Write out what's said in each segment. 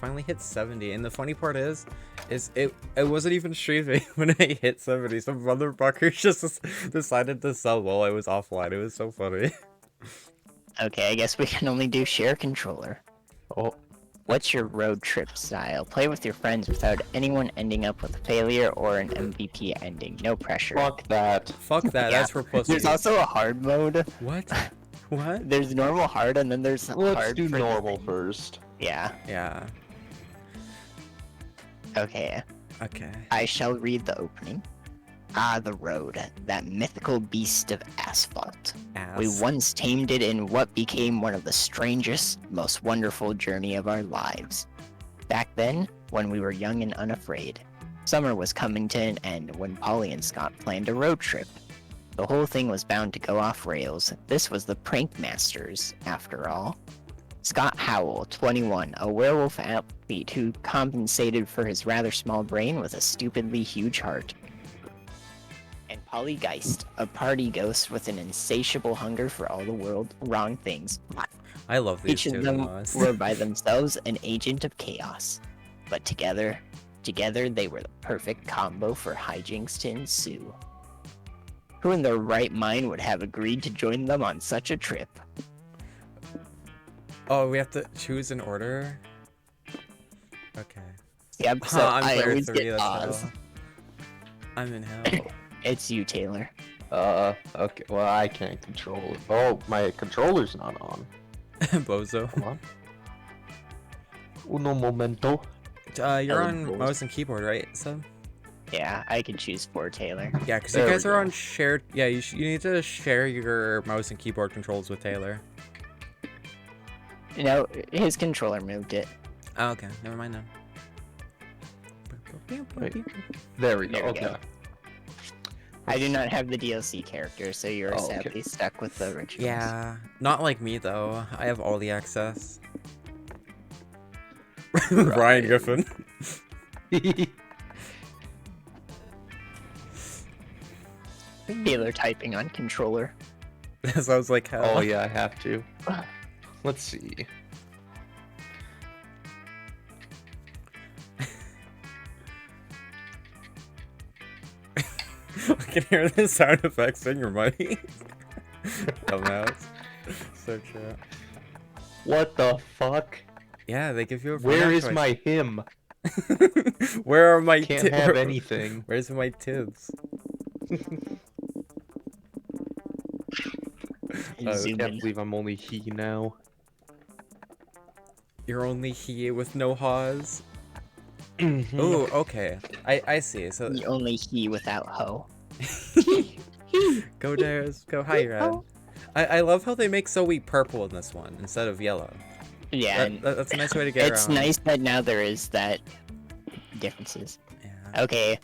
finally hit 70, and the funny part is it wasn't even streaming when I hit 70. Some motherfuckers just decided to sell while I was offline. It was so funny. Okay, I guess we can only do share controller. Oh, What's your road trip style? Play with your friends without anyone ending up with a failure or an MVP ending. No pressure. fuck that. Fuck that. Yeah. That's for pussies. There's also a hard mode. What? What? There's normal, hard, and then there's Let's hard. do for normal nothing. first. Yeah. Yeah. Okay. Okay. I shall read the opening. Ah, the road, that mythical beast of asphalt. Ass. We once tamed it in what became one of the strangest, most wonderful journey of our lives. Back then, when we were young and unafraid, summer was coming to an end when Polly and Scott planned a road trip. The whole thing was bound to go off rails. This was the Prank Masters, after all. Scott Howell, 21, a werewolf athlete who compensated for his rather small brain with a stupidly huge heart. And Polly Geist, a party ghost with an insatiable hunger for all the world wrong things. I love these Each two of the them most. were by themselves an agent of chaos, but together they were the perfect combo for hijinks to ensue. Who in their right mind would have agreed to join them on such a trip? Oh, we have to choose an order? Okay. Yep, so I'm I player always 3, get that's Oz. hell. I'm in hell. It's you, Taylor. Okay, well, I can't control it. Oh, my controller's not on. Bozo. Come on. Uno momento. You're Oh, on Bozo. mouse and keyboard, right? So Yeah, I could choose for Taylor. yeah, because you There guys we are go. on shared. Yeah, you need to share your mouse and keyboard controls with Taylor. No, his controller moved it. Oh, okay, never mind then. Wait. There we go. There we Okay. go. I do not have the DLC character, so you're Oh, okay. sadly stuck with the originals. Yeah, not like me though. I have all the access. Ryan Griffin. Taylor typing on controller. Sounds like hell. Oh yeah, I have to. Let's see. I can hear the sound effects in your mic. Dumbass. So true. What the fuck? Yeah, they give you a Where format is choice. my him? Where are my Can't have anything. Where's my tits? I Zoom can't in. believe I'm only he now. You're only he with no haws. Mhm. Oh, okay. I see. So The only he without ho. go Dares, go higher ed. I love how they make Zoe purple in this one instead of yellow. Yeah, and That's a nice way to get it's around. nice that now there is that differences. Yeah. Okay,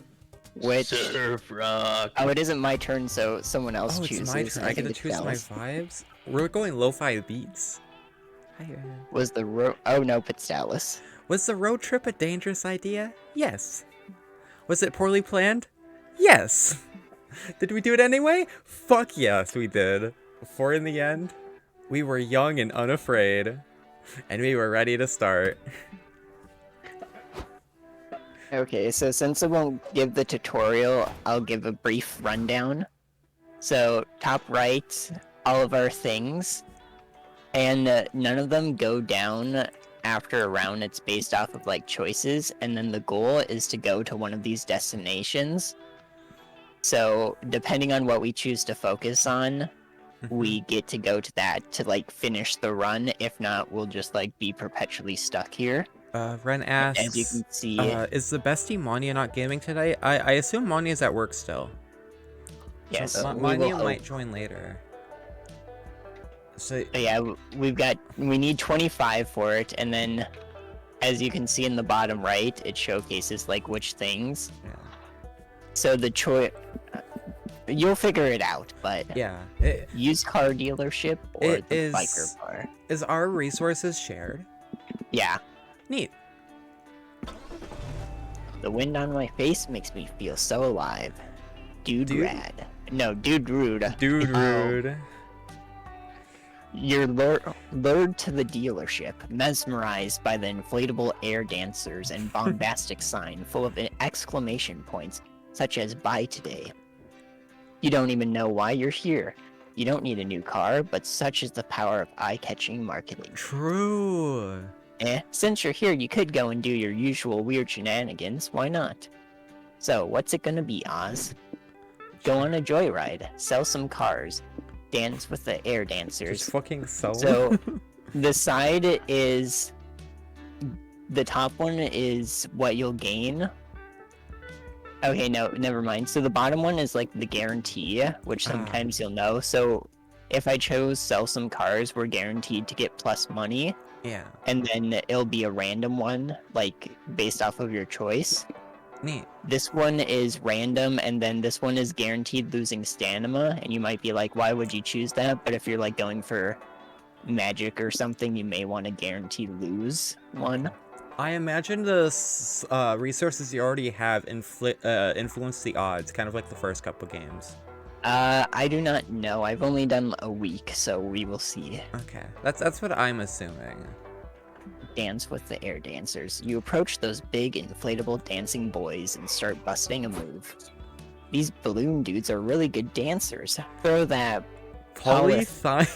which Surf rock. oh, it isn't my turn, so someone else Oh, it's chooses. my turn. I get think to it's choose my Dallas. vibes. We're going lo-fi beats. Higher ed. Was the oh nope, it's Dallas. Was the road trip a dangerous idea? Yes. Was it poorly planned? Yes. Did we do it anyway? Fuck yes, we did. For in the end, we were young and unafraid, and we were ready to start. Okay, so since I won't give the tutorial, I'll give a brief rundown. So, top right, all of our things, and none of them go down after a round. It's based off of like choices, and then the goal is to go to one of these destinations. So, depending on what we choose to focus on, we get to go to that to like finish the run. If not, we'll just like be perpetually stuck here. Ren asks, As you can see, is the bestie Mania not gaming today? I assume Mania's at work still. yes, So, we Mania will hope. might join later. So, So yeah, we need 25 for it, and then as you can see in the bottom right, it showcases like which things. yeah. So the choice, you'll figure it out, but Yeah. used car dealership or It the is- biker bar. Is our resources shared? Yeah, Neat. the wind on my face makes me feel so alive. Dude, Dude? rad. No, dude rude. Dude, Oh. rude. Your Lured to the dealership, mesmerized by the inflatable air dancers and bombastic sign full of exclamation points, such as "Buy today." You don't even know why you're here. You don't need a new car, but such is the power of eye-catching marketing. True. Since you're here, you could go and do your usual weird shenanigans. Why not? So, what's it gonna be, Oz? Go on a joyride, sell some cars, dance with the air dancers. Just fucking sell. So, the side is... The top one is what you'll gain. Okay, no, never mind. So the bottom one is like the guarantee, which sometimes you'll know. So if I chose sell some cars, we're guaranteed to get plus money. Yeah. And then it'll be a random one, like based off of your choice. Neat. This one is random, and then this one is guaranteed losing stamina. And you might be like, why would you choose that? But if you're like going for magic or something, you may want to guarantee lose one. I imagine the resources you already have influence the odds, kind of like the first couple games. I do not know. I've only done a week, so we will see. Okay, that's what I'm assuming. Dance with the air dancers. You approach those big inflatable dancing boys and start busting a move. These balloon dudes are really good dancers. Throw that polythene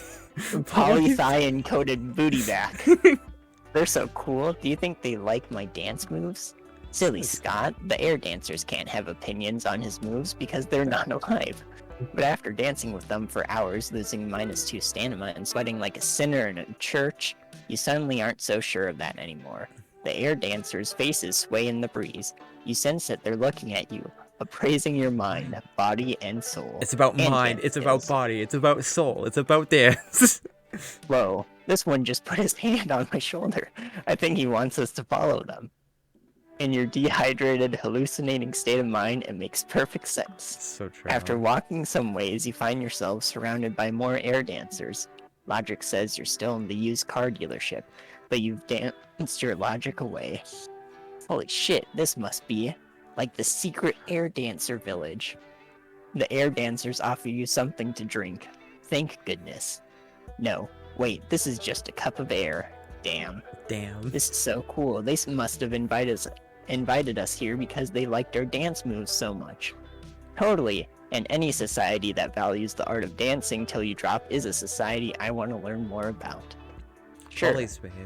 coated booty back. They're so cool. Do you think they like my dance moves? Silly Scott, the air dancers can't have opinions on his moves because they're not alive. But after dancing with them for hours, losing -2 stamina and sweating like a sinner in a church, you suddenly aren't so sure of that anymore. The air dancers' faces sway in the breeze. You sense that they're looking at you, appraising your mind, body, and soul. It's about mind, it's about body, it's about soul, it's about dance. Whoa, this one just put his hand on my shoulder. I think he wants us to follow them. In your dehydrated, hallucinating state of mind, it makes perfect sense. So true. After walking some ways, you find yourself surrounded by more air dancers. Logic says you're still in the used car dealership, but you've danced your logic away. Holy shit, this must be like the secret air dancer village. The air dancers offer you something to drink. Thank goodness. No, wait, this is just a cup of air. Damn. This is so cool. They must have invited us here because they liked our dance moves so much. Totally. And any society that values the art of dancing till you drop is a society I want to learn more about. Sure.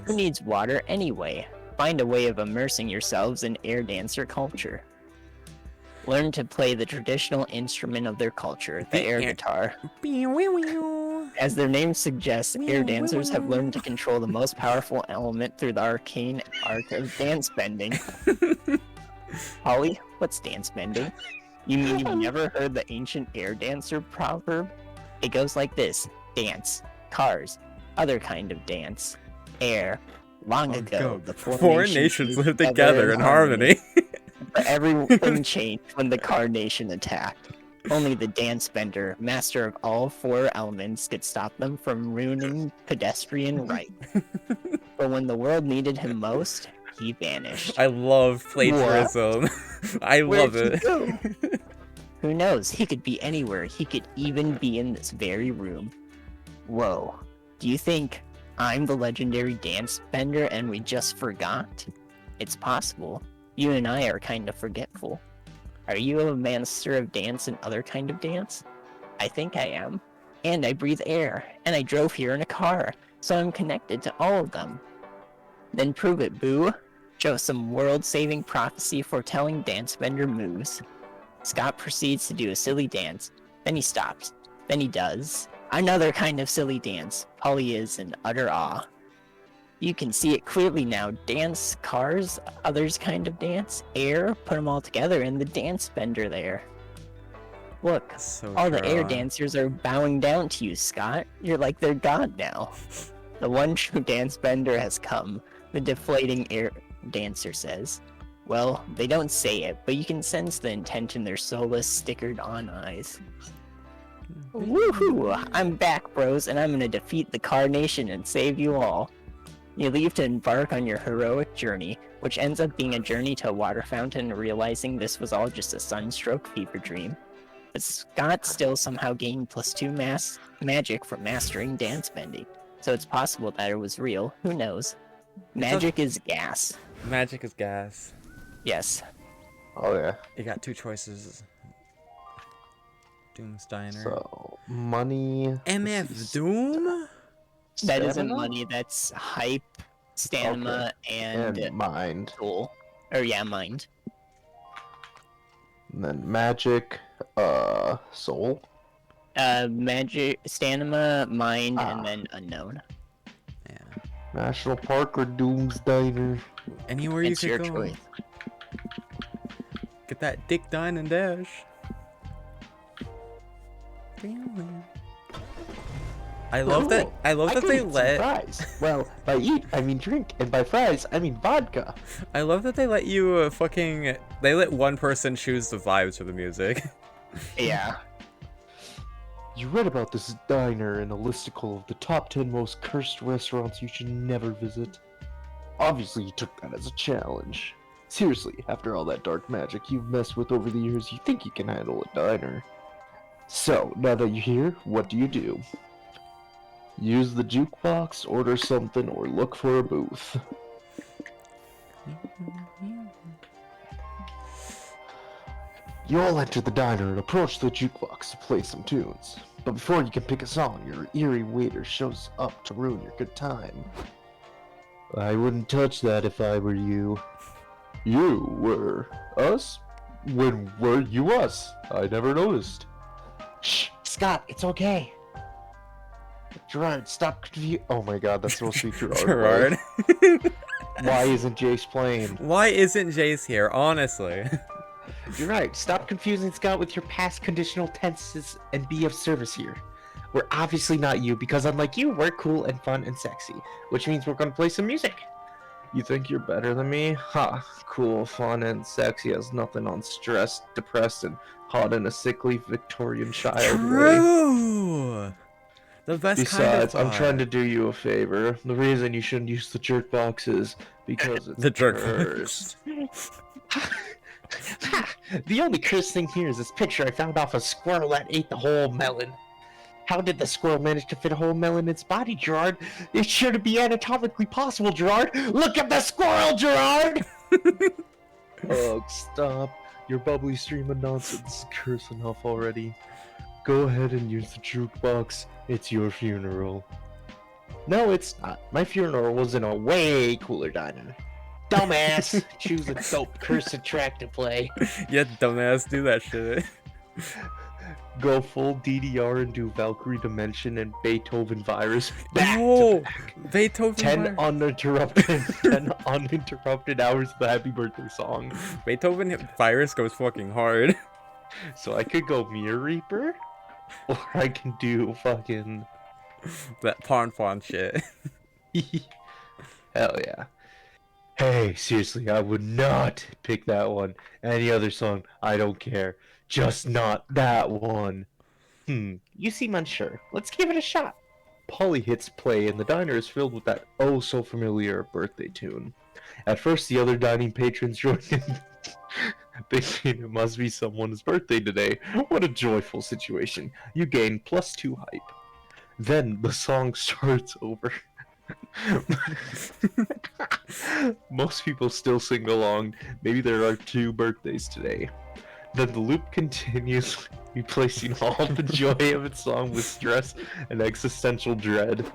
Who needs water anyway? Find a way of immersing yourselves in air dancer culture. Learn to play the traditional instrument of their culture, the air guitar. As their name suggests, air dancers have learned to control the most powerful element through the arcane art of dance bending. Holly, what's dance bending? You mean you've never heard the ancient air dancer proverb? It goes like this: dance, cars, other kind of dance, air. Long ago, the four nations lived together in harmony. But everything changed when the car nation attacked. Only the dance bender, master of all four elements, could stop them from ruining pedestrian right. But when the world needed him most, he vanished. I love plagiarism. I love it. Who knows? He could be anywhere. He could even be in this very room. Whoa. Do you think I'm the legendary dance bender and we just forgot? It's possible. You and I are kind of forgetful. Are you a master of dance and other kind of dance? I think I am. And I breathe air. And I drove here in a car. So I'm connected to all of them. Then prove it, boo. Show some world-saving prophecy foretelling dance bender moves. Scott proceeds to do a silly dance. Then he stops. Then he does another kind of silly dance. Polly is in utter awe. You can see it clearly now. Dance, cars, others kind of dance, air, put them all together in the dance bender there. Look, all the air dancers are bowing down to you, Scott. You're like their god now. The one true dance bender has come, the deflating air dancer says. Well, they don't say it, but you can sense the intent in their soulless, stickered-on eyes. Woohoo! I'm back, bros, and I'm gonna defeat the Car Nation and save you all. You leave to embark on your heroic journey, which ends up being a journey to a water fountain, realizing this was all just a sunstroke fever dream. But Scott still somehow gained +2 magic from mastering dance bending. So it's possible that it was real. Who knows? Magic is gas. Magic is gas. Yes. Oh yeah. You got two choices. Doom's Diner. So money. MF Doom? That isn't Stamina? money, that's hype, stamina, and mind. soul. Or yeah, mind. And then magic, soul. Magic, stamina, mind, Ah. and then unknown. Yeah. National Park or Doom's Diner. Anywhere It's you your could go. choice. Get that dick dine and dash. I love that. I love that they let. Fries. Well, by eat I mean drink, and by fries I mean vodka. I love that they let you fucking. They let one person choose the vibes for the music. Yeah. You read about this diner in a listicle of the top 10 most cursed restaurants you should never visit. Obviously, you took that as a challenge. Seriously, after all that dark magic you've messed with over the years, you think you can handle a diner. So, now that you're here, what do? Use the jukebox, order something, or look for a booth. You all enter the diner and approach the jukebox to play some tunes. But before you can pick a song, your eerie waiter shows up to ruin your good time. I wouldn't touch that if I were you. You were us? When were you us? I never noticed. Shh, Scott, it's okay. Gerard, stop Oh my god, that's supposed to be Gerard. Gerard. Why isn't Jace playing? Why isn't Jace here? Honestly. You're right. Stop confusing Scott with your past conditional tenses and be of service here. We're obviously not you because unlike you, we're cool and fun and sexy, which means we're gonna play some music. You think you're better than me? Ha! Cool, fun, and sexy has nothing on stressed, depressed, and hot in a sickly Victorian child way. True. The best kind of Besides, I'm trying to do you a favor. The reason you shouldn't use the jerk box is because it's The jerk cursed. The only cursed thing here is this picture I found off a squirrel that ate the whole melon. How did the squirrel manage to fit a whole melon in its body, Gerard? It shouldn't be anatomically possible, Gerard! Look at the squirrel, Gerard! Ugh, stop. Your bubbly stream of nonsense is curse enough already. Go ahead and use the jukebox. It's your funeral. No, it's not. My funeral was in a way cooler diner. Dumbass! Choose a dope cursed track to play. Yeah, dumbass, do that shit. Go full DDR and do Valkyrie Dimension and Beethoven Virus back Oh, to back. Beethoven. 10 uninterrupted hours of the Happy Birthday song. Beethoven Virus goes fucking hard. So I could go Mirror Reaper, or I can do fucking That Pon shit. hell yeah. Hey, seriously, I would not pick that one. Any other song, I don't care. Just not that one. You seem unsure. Let's give it a shot. Polly hits play, and the diner is filled with that oh so familiar birthday tune. At first, the other dining patrons join in, thinking it must be someone's birthday today. What a joyful situation. You gain +2 hype. Then the song starts over. Most people still sing along. Maybe there are 2 birthdays today. Then the loop continues, replacing all the joy of its song with stress and existential dread.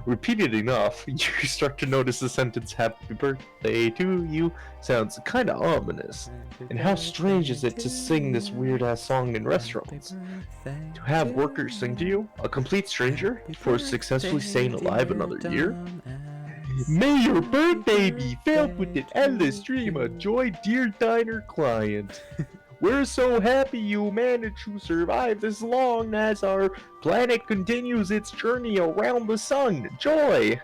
Repeated enough, you start to notice the sentence "Happy birthday to you" sounds kinda ominous. And how strange is it to sing this weird-ass song in restaurants? To have workers sing to you, a complete stranger, for successfully staying alive another year? May your birthday be filled with an endless stream of joy, dear diner client. We're so happy you managed to survive this long as our planet continues its journey around the sun. Joy!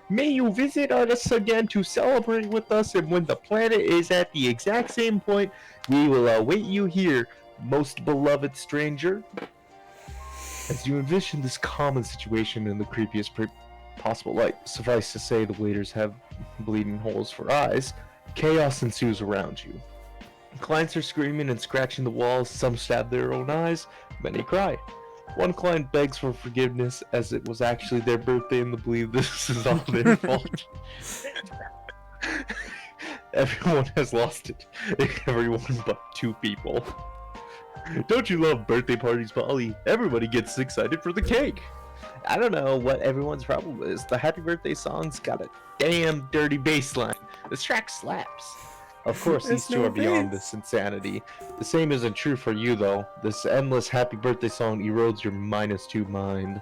May you visit us again to celebrate with us, and when the planet is at the exact same point, we will await you here, most beloved stranger. As you envision this common situation in the creepiest possible light, suffice to say the waiters have bleeding holes for eyes, chaos ensues around you. Clients are screaming and scratching the walls, some stab their own eyes, many cry. One client begs for forgiveness as it was actually their birthday and they believe this is all their fault. Everyone has lost it. Everyone but 2 people. Don't you love birthday parties, Polly? Everybody gets excited for the cake. I don't know what everyone's problem is. The happy birthday song's got a damn dirty bass line. This track slaps. Of course, these There's two no are beyond bass. this insanity. The same isn't true for you, though. This endless happy birthday song erodes your -2 mind.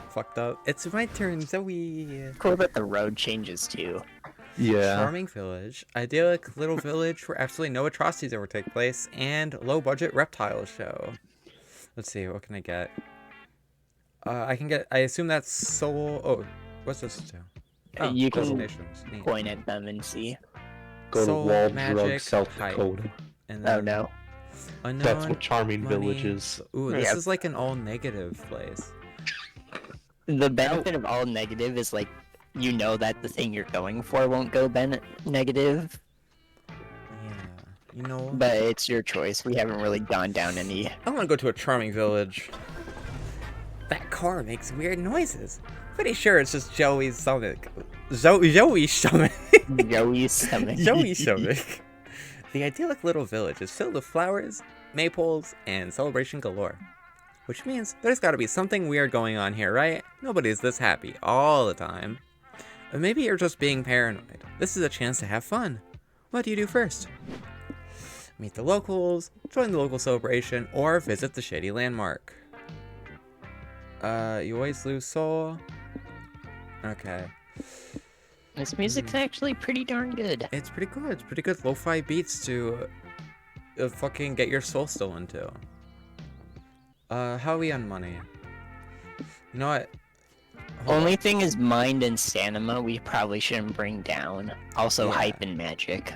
Fucked up. It's my turn, Zoe. Cool that the road changes too. Yeah. Charming village, idyllic little village where absolutely no atrocities ever take place, and low budget reptile show. Let's see, what can I get? I can get. I assume that's soul. Oh, what's this do? Oh, You can designations. Neat. point at them and see. Go Soul, to Walled magic, Drug, South hype. Dakota. And Oh then no. unknown, That's what Charming money. Village is. Ooh, this Yep. is like an all negative place. The benefit of all negative is like you know that the thing you're going for won't go negative, Yeah, you know. but it's your choice. We haven't really gone down any. I want to go to a charming village. That car makes weird noises. Pretty sure it's just Joey's stomach. Joey's stomach. Joey's stomach. Joey's stomach. The idyllic little village is filled with flowers, maypoles, and celebration galore. Which means there's gotta be something weird going on here, right? Nobody's this happy all the time. Or maybe you're just being paranoid. This is a chance to have fun. What do you do first? Meet the locals, join the local celebration, or visit the shady landmark. You always lose soul. Okay. This music's actually pretty darn good. It's pretty good. It's pretty good lo-fi beats to fucking get your soul stolen to. How are we on money? You know what? Hold Only thing is mind and stamina we probably shouldn't bring down. Also Yeah. hype and magic,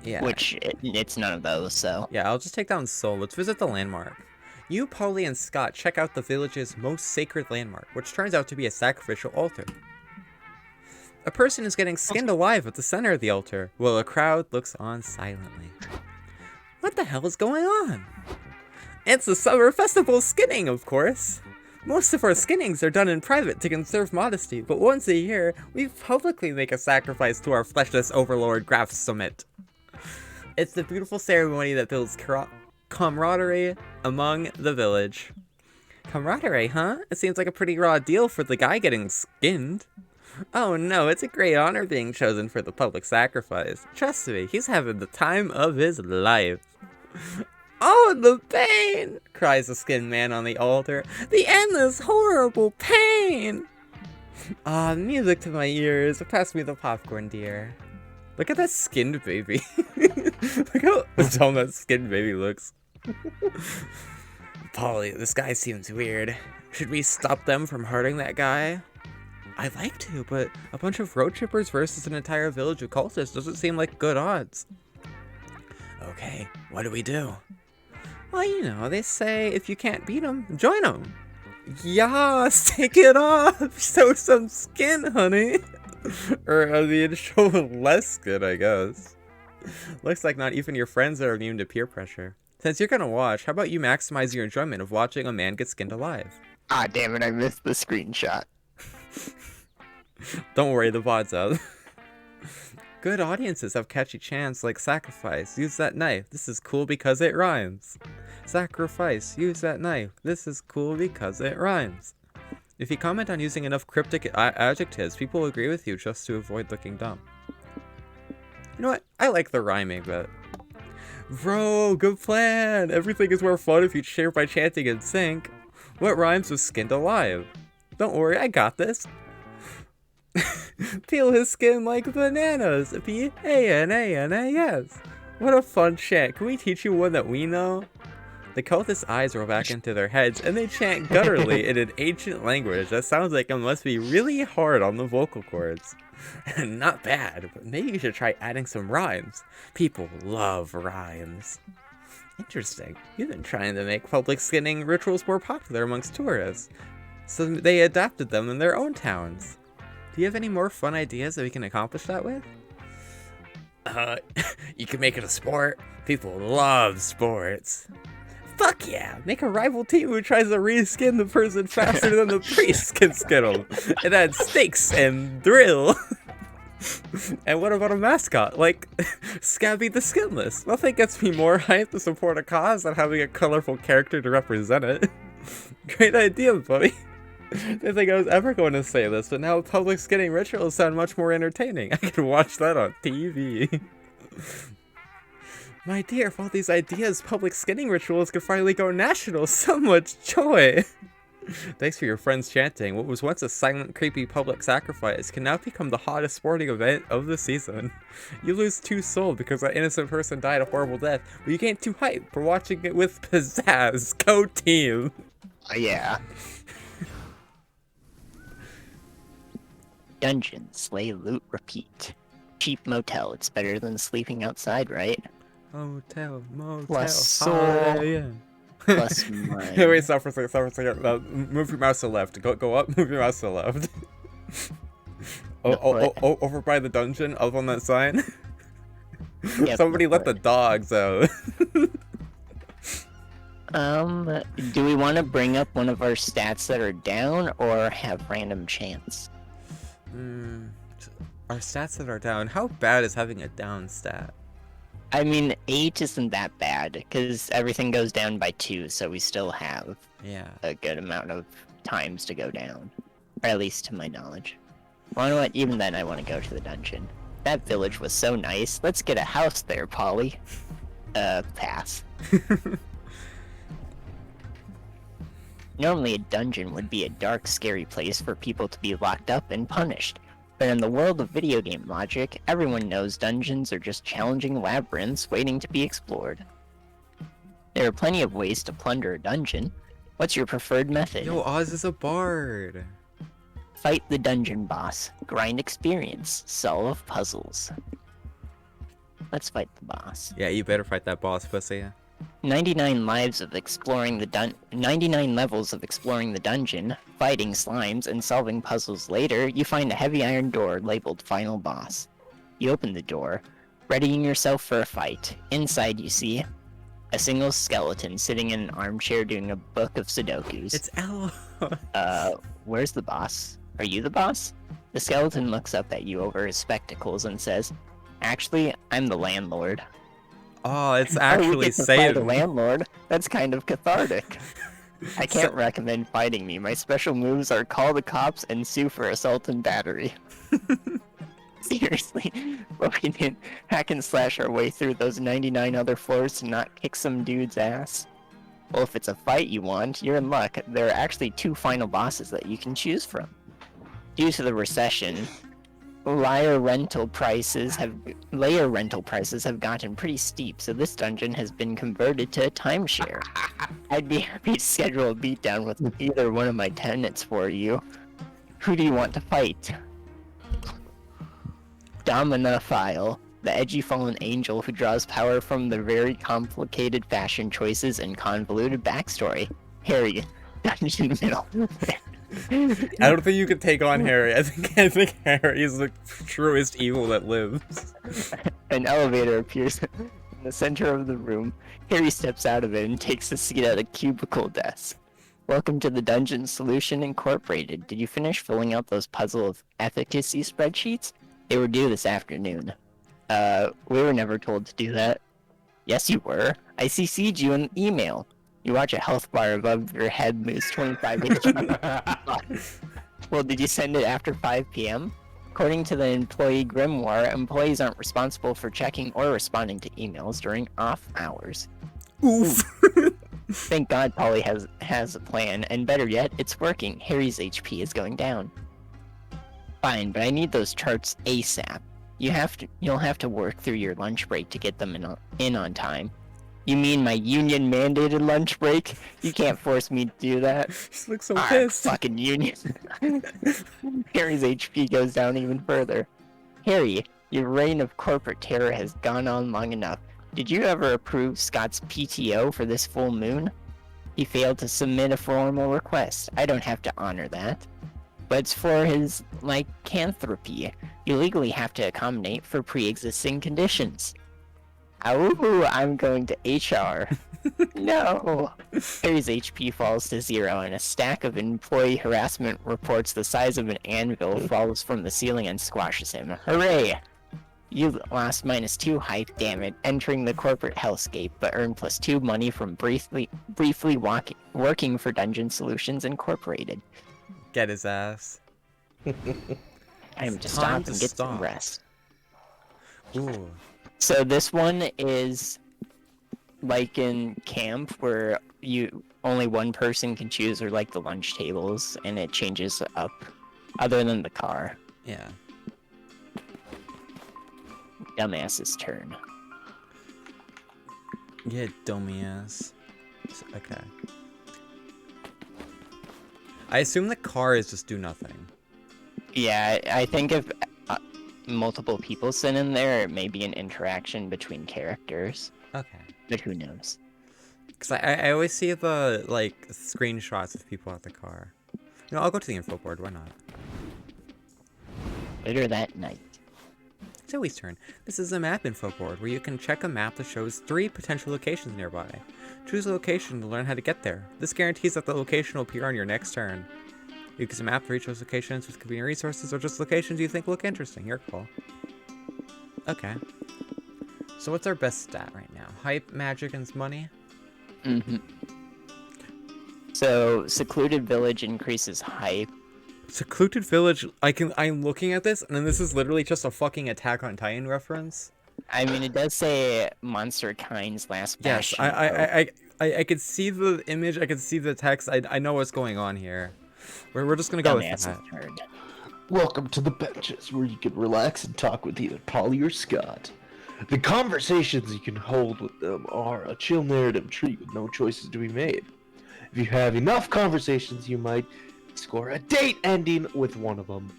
Yeah. which it's none of those, so. Yeah, I'll just take down soul. Let's visit the landmark. You, Polly, and Scott check out the village's most sacred landmark, which turns out to be a sacrificial altar. A person is getting skinned alive at the center of the altar, while a crowd looks on silently. What the hell is going on? It's the summer festival skinning, of course. Most of our skinnings are done in private to conserve modesty, but once a year, we publicly make a sacrifice to our fleshless overlord Graf Summit. It's the beautiful ceremony that builds camaraderie among the village. Camaraderie, huh? It seems like a pretty raw deal for the guy getting skinned. Oh no, it's a great honor being chosen for the public sacrifice. Trust me, he's having the time of his life. Oh, the pain! Cries the skinned man on the altar. The endless, horrible pain! Ah, music to my ears. Pass me the popcorn, dear. Look at that skinned baby. Look how dumb that skinned baby looks. Polly, this guy seems weird. Should we stop them from hurting that guy? I'd like to, but a bunch of road trippers versus an entire village of cultists doesn't seem like good odds. Okay, what do we do? Well, you know, they say if you can't beat them, join them. Yas, take it off. Show some skin, honey. Or, I mean, show less skin, I guess. Looks like not even your friends are immune to peer pressure. Since you're gonna watch, how about you maximize your enjoyment of watching a man get skinned alive? Ah, damn it, I missed the screenshot. Don't worry, the VOD's out. Good audiences have catchy chants like Sacrifice, use that knife, this is cool because it rhymes. Sacrifice, use that knife, this is cool because it rhymes. If you comment on using enough cryptic adjectives, people will agree with you just to avoid looking dumb. You know what? I like the rhyming bit. Bro, good plan! Everything is more fun if you share by chanting in sync. What rhymes with skinned alive? Don't worry, I got this. Peel his skin like bananas. P-A-N-A-N-A-S. What a fun chant. Can we teach you one that we know? The cultists' eyes roll back into their heads, and they chant gutturally in an ancient language that sounds like it must be really hard on the vocal cords. Not bad, but maybe you should try adding some rhymes. People love rhymes. Interesting. You've been trying to make public skinning rituals more popular amongst tourists, so they adapted them in their own towns. Do you have any more fun ideas that we can accomplish that with? You can make it a sport. People love sports. Fuck Fuck yeah! Make a rival team who tries to reskin the person faster than the priest can skin them. And add stakes and thrill. And what about a mascot? Like, Scabby the Skinless. Nothing gets me more hyped to support a cause than having a colorful character to represent it. Great idea, buddy. Didn't think I was ever going to say this, but now public skinning rituals sound much more entertaining. I can watch that on TV. My dear, if all these ideas, public skinning rituals could finally go national, so much joy! Thanks for your friends chanting. What was once a silent, creepy public sacrifice can now become the hottest sporting event of the season. You lose 2 souls because that innocent person died a horrible death, but you gain 2 hype for watching it with pizzazz. Go team! Yeah. Dungeon, slay, loot, repeat. Cheap motel. It's better than sleeping outside, right? Hotel, motel, Plus soul. high-end. Plus mine. Wait, stop for a second, move your mouse to the left. Go up, move your mouse to the left. Over by the dungeon, up on that sign. Yeah, Somebody let the dogs out. Do we want to bring up one of our stats that are down, or have random chance? Our stats that are down. How bad is having a down stat? I mean, 8 isn't that bad, because everything goes down by 2, so we still have Yeah. a good amount of times to go down. Or at least to my knowledge. Well, you know what? Even then, I want to go to the dungeon. That village was so nice. Let's get a house there, Polly. Pass. Normally, a dungeon would be a dark, scary place for people to be locked up and punished. But in the world of video game logic, everyone knows dungeons are just challenging labyrinths waiting to be explored. There are plenty of ways to plunder a dungeon. What's your preferred method? Yo, Oz is a bard. Fight the dungeon boss. Grind experience. Solve puzzles. Let's fight the boss. Yeah, you better fight that boss, pussy. 99 lives of exploring the 99 levels of exploring the dungeon, fighting slimes, and solving puzzles later, you find a heavy iron door labeled Final Boss. You open the door, readying yourself for a fight. Inside you see a single skeleton sitting in an armchair doing a book of Sudokus. It's Ella. Where's the boss? Are you the boss? The skeleton looks up at you over his spectacles and says, "Actually, I'm the landlord." Oh, it's Oh, actually we get to fight the saved. landlord. That's kind of cathartic. I can't recommend fighting me. My special moves are call the cops and sue for assault and battery. Seriously, but we didn't hack and slash our way through those 99 other floors to not kick some dude's ass. Well, if it's a fight you want, you're in luck. There are actually 2 final bosses that you can choose from. Due to the recession, layer rental prices have gotten pretty steep, so this dungeon has been converted to a timeshare. I'd be happy to schedule a beatdown with either one of my tenants for you. Who do you want to fight? Dominophile, the edgy fallen angel who draws power from the very complicated fashion choices and convoluted backstory. Harry, dungeon middle. I don't think you can take on Harry. I think Harry is the truest evil that lives. An elevator appears in the center of the room. Harry steps out of it and takes a seat at a cubicle desk. Welcome to the Dungeon Solution Incorporated. Did you finish filling out those puzzle of efficacy spreadsheets? They were due this afternoon. We were never told to do that. Yes, you were. I CC'd you in the email. You watch a health bar above your head lose 25 HP. Well, did you send it after 5 p.m.? According to the employee grimoire, employees aren't responsible for checking or responding to emails during off hours. Oof. Thank God Polly has a plan, and better yet, it's working. Harry's HP is going down. Fine, but I need those charts ASAP. You'll have to work through your lunch break to get them in on time. You mean my union mandated lunch break? You can't force me to do that. She looks so Alright, pissed. fucking union. Harry's HP goes down even further. Harry, your reign of corporate terror has gone on long enough. Did you ever approve Scott's PTO for this full moon? He failed to submit a formal request. I don't have to honor that. But it's for his lycanthropy. You legally have to accommodate for pre-existing conditions. Oh, I'm going to HR. No. Harry's HP falls to 0, and a stack of employee harassment reports the size of an anvil falls from the ceiling and squashes him. Hooray! You lost -2 hype, damn it, entering the corporate hellscape, but earned +2 money from briefly working for Dungeon Solutions Incorporated. Get his ass. Time to Time stop to and get stop. some rest. Ooh. So this one is like in camp where only one person can choose, or like the lunch tables, and it changes up other than the car. Yeah. Dumbass's turn. Yeah, dumbass. Okay. I assume the car is just do nothing. Yeah, I think if multiple people sit in there, it may be an interaction between characters, Okay. but who knows? Because I always see the, like, screenshots of people at the car. You know, I'll go to the info board, why not? Later that night. It's Zoe's turn. This is a map info board where you can check a map that shows 3 potential locations nearby. Choose a location to learn how to get there. This guarantees that the location will appear on your next turn. You can use a map to reach those locations with convenient resources or just locations you think look interesting. Your call. Okay. So what's our best stat right now? Hype, magic, and money? Mm-hmm. So, Secluded Village increases hype. Secluded Village, I'm looking at this, and then this is literally just a fucking Attack on Titan reference. I mean, it does say Monster Kind's last Yes, bastion. I could see the image, I could see the text, I know what's going on here. We're just gonna go with Dumbass's that. turn. Welcome to the benches where you can relax and talk with either Polly or Scott. The conversations you can hold with them are a chill narrative treat with no choices to be made. If you have enough conversations, you might score a date ending with one of them.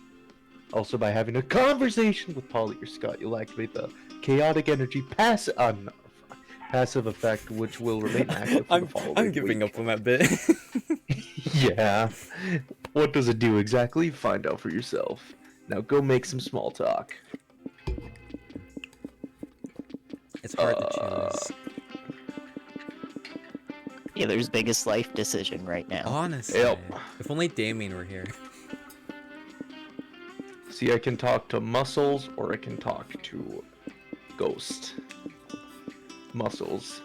Also, by having a conversation with Polly or Scott, you'll activate the chaotic energy passive effect, which will remain active for the following I'm giving week. up on that bit. Yeah. What does it do exactly? Find out for yourself. Now go make some small talk. It's hard to choose. Taylor's biggest life decision right now. Honestly. Yep. If only Damien were here. See, I can talk to Muscles or I can talk to Ghost. Muscles.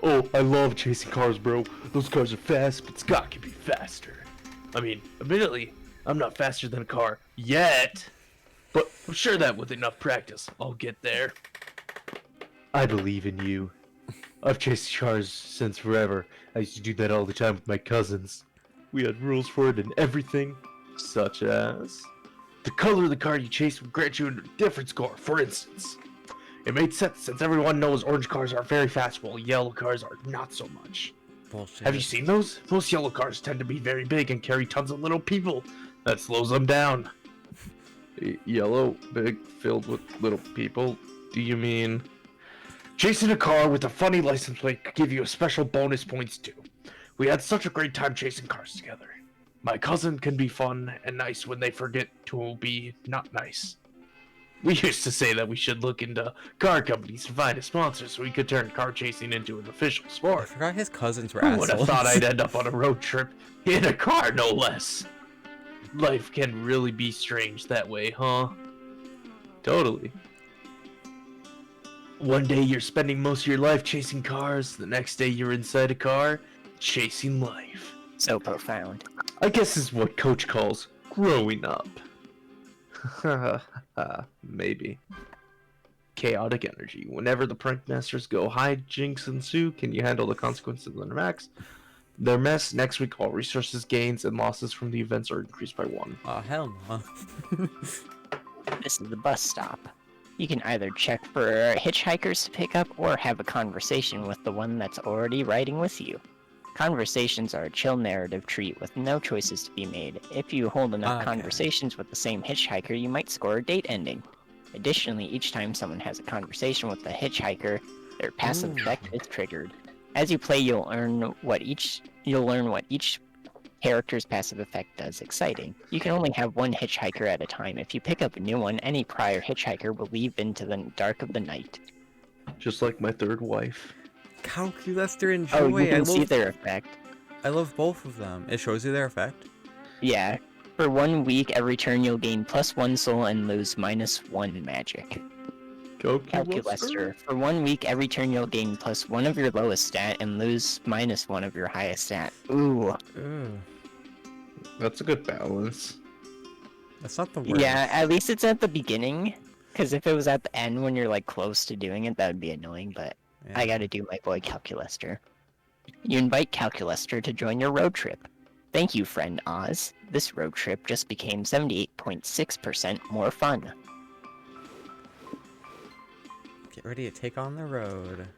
Oh, I love chasing cars, bro. Those cars are fast, but Scott can be faster. I mean, admittedly, I'm not faster than a car yet, but I'm sure that with enough practice, I'll get there. I believe in you. I've chased cars since forever. I used to do that all the time with my cousins. We had rules for it and everything, such as the color of the car you chase would grant you a different score. For instance, it made sense since everyone knows orange cars are very fast while yellow cars are not so much. Bullshit. Have you seen those? Most yellow cars tend to be very big and carry tons of little people. That slows them down. Yellow, big, filled with little people? Do you mean chasing a car with a funny license plate could give you a special bonus points too? We had such a great time chasing cars together. My cousin can be fun and nice when they forget to be not nice. We used to say that we should look into car companies to find a sponsor so we could turn car chasing into an official I sport. forgot his cousins were Who would assholes. have thought I'd end up on a road trip in a car, no less? Life can really be strange that way, huh? Totally. One day you're spending most of your life chasing cars, the next day you're inside a car, chasing life. So profound. I guess this is what Coach calls growing up. Maybe. Chaotic energy. Whenever the prank masters go hijinks ensue, can you handle the consequences of their mess? Next week, all resources, gains, and losses from the events are increased by 1. Oh, hell no. This is the bus stop. You can either check for hitchhikers to pick up or have a conversation with the one that's already riding with you. Conversations are a chill narrative treat with no choices to be made. If you hold enough Okay. conversations with the same hitchhiker, you might score a date ending. Additionally, each time someone has a conversation with a hitchhiker, their passive Ooh. effect is triggered. As you play, you'll learn what each character's passive effect does exciting. You can only have one hitchhiker at a time. If you pick up a new one, any prior hitchhiker will leave into the dark of the night. Just like my third wife. Calculester and Joy. Oh, you can see their effect. I love both of them. It shows you their effect. Yeah. For 1 week, every turn you'll gain +1 soul and lose -1 magic. Calculester. For 1 week, every turn you'll gain +1 of your lowest stat and lose -1 of your highest stat. Ooh. Ooh, That's a good balance. that's not the worst. Yeah, at least it's at the beginning. Because if it was at the end when you're like close to doing it, that would be annoying. But Yeah. I gotta do my boy Calculester. You invite Calculester to join your road trip. Thank you, friend Oz. This road trip just became 78.6% more fun. Get ready to take on the road.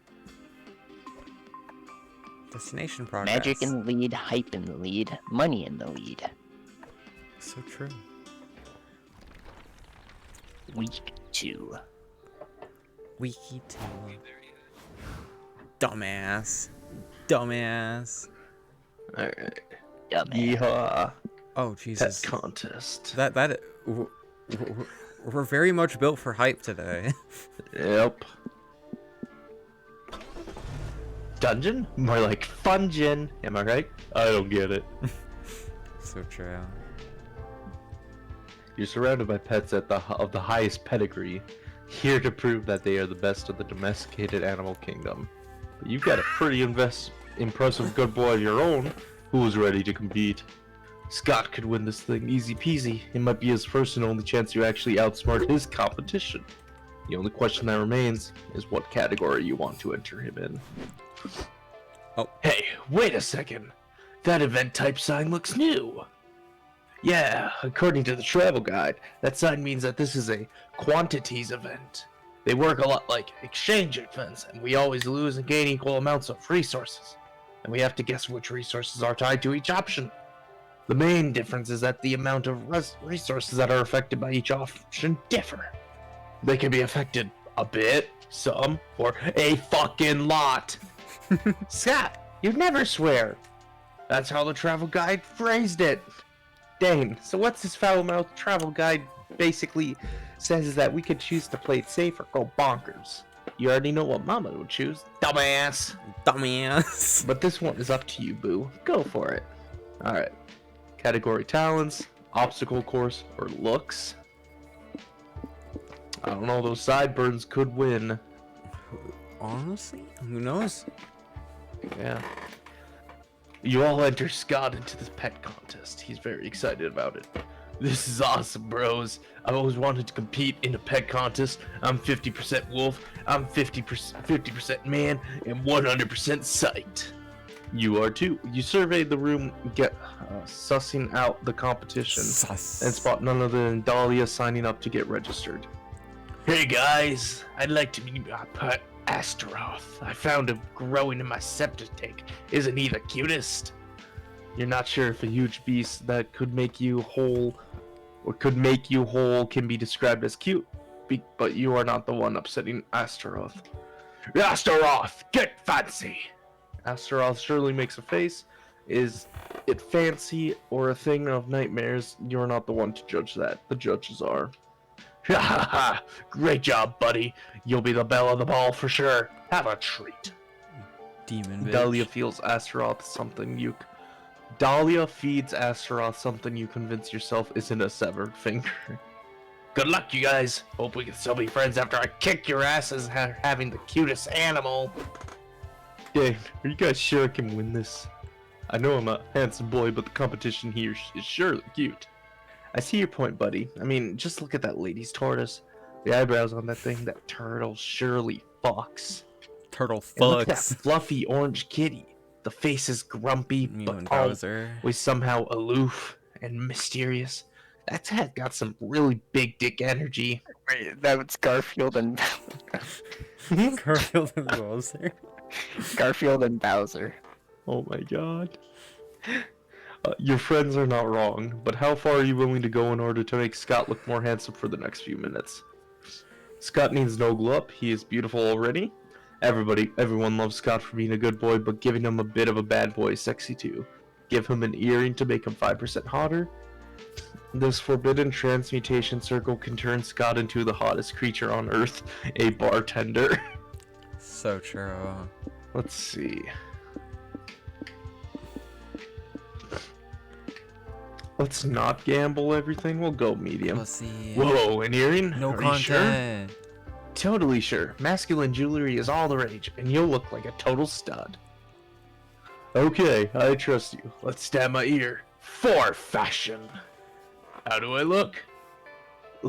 Destination progress. Magic in the lead, hype in the lead, money in the lead. So true. Week 2. Wiki 2. Dumbass. Dumbass. Alright. Dumbass. Yeehaw. Oh, Pet Jesus. contest. We're very much built for hype today. Yep. Dungeon? More like fungin. Am I right? I don't get it. So true. You're surrounded by pets of the highest pedigree, here to prove that they are the best of the domesticated animal kingdom. But you've got a pretty impressive good boy of your own who's ready to compete. Scott could win this thing easy peasy. It might be his first and only chance to actually outsmart his competition. The only question that remains is what category you want to enter him in. Oh. Hey, wait a second. That event type sign looks new. Yeah, according to the travel guide, that sign means that this is a quantities event. They work a lot like exchange events, and we always lose and gain equal amounts of resources. And we have to guess which resources are tied to each option. The main difference is that the amount of resources that are affected by each option differ. They can be affected a bit, some, or a fucking lot. Scott, you never swear. That's how the travel guide phrased it. Dang, so what's this foul-mouthed travel guide basically says is that we could choose to play it safe or go bonkers. You already know what Mama would choose, dumbass. Dumbass. But this one is up to you, boo. Go for it. Alright. Category talents, obstacle course, or looks. I don't know, those sideburns could win. Honestly, who knows? Yeah. You all enter Scott into this pet contest. He's very excited about it. This is awesome, bros. I've always wanted to compete in a pet contest. I'm 50% wolf, I'm 50% man, and 100% sight. You are too. You survey the room, sussing out the competition, Sus. and spot none other than Dahlia signing up to get registered. Hey guys, I'd like to meet my pet Astaroth. I found him growing in my septic tank. Isn't he the cutest? You're not sure if a huge beast that could make you whole can be described as cute, but you are not the one upsetting Astaroth. Astaroth, get fancy! Astaroth surely makes a face. Is it fancy or a thing of nightmares? You're not the one to judge that. The judges are. Ha ha ha! Great job, buddy. You'll be the belle of the ball for sure. Have a treat. Demon bitch. Dahlia feeds Astaroth something you convince yourself isn't a severed finger. Good luck, you guys. Hope we can still be friends after I kick your asses having the cutest animal. Dang, are you guys sure I can win this? I know I'm a handsome boy, but the competition here is surely cute. I see your point, buddy. I mean, just look at that lady's tortoise. The eyebrows on that thing, that turtle surely fucks. Turtle And look at that fucks. fluffy orange kitty. The face is grumpy, You but and all Bowser. was somehow aloof and mysterious. That's got some really big dick energy. Wait, that was Garfield and Garfield and Bowser. Garfield and Bowser. Oh my god. Your friends are not wrong, but how far are you willing to go in order to make Scott look more handsome for the next few minutes? Scott needs no glow up. He is beautiful already. Everyone loves Scott for being a good boy, but giving him a bit of a bad boy is sexy too. Give him an earring to make him 5% hotter. This forbidden transmutation circle can turn Scott into the hottest creature on Earth, a bartender. So true. Let's see. Let's not gamble everything. We'll go medium. Pussy. Whoa, an earring? No Are you sure? content. Totally sure. Masculine jewelry is all the rage, and you'll look like a total stud. Okay, I trust you. Let's stab my ear. For fashion. How do I look?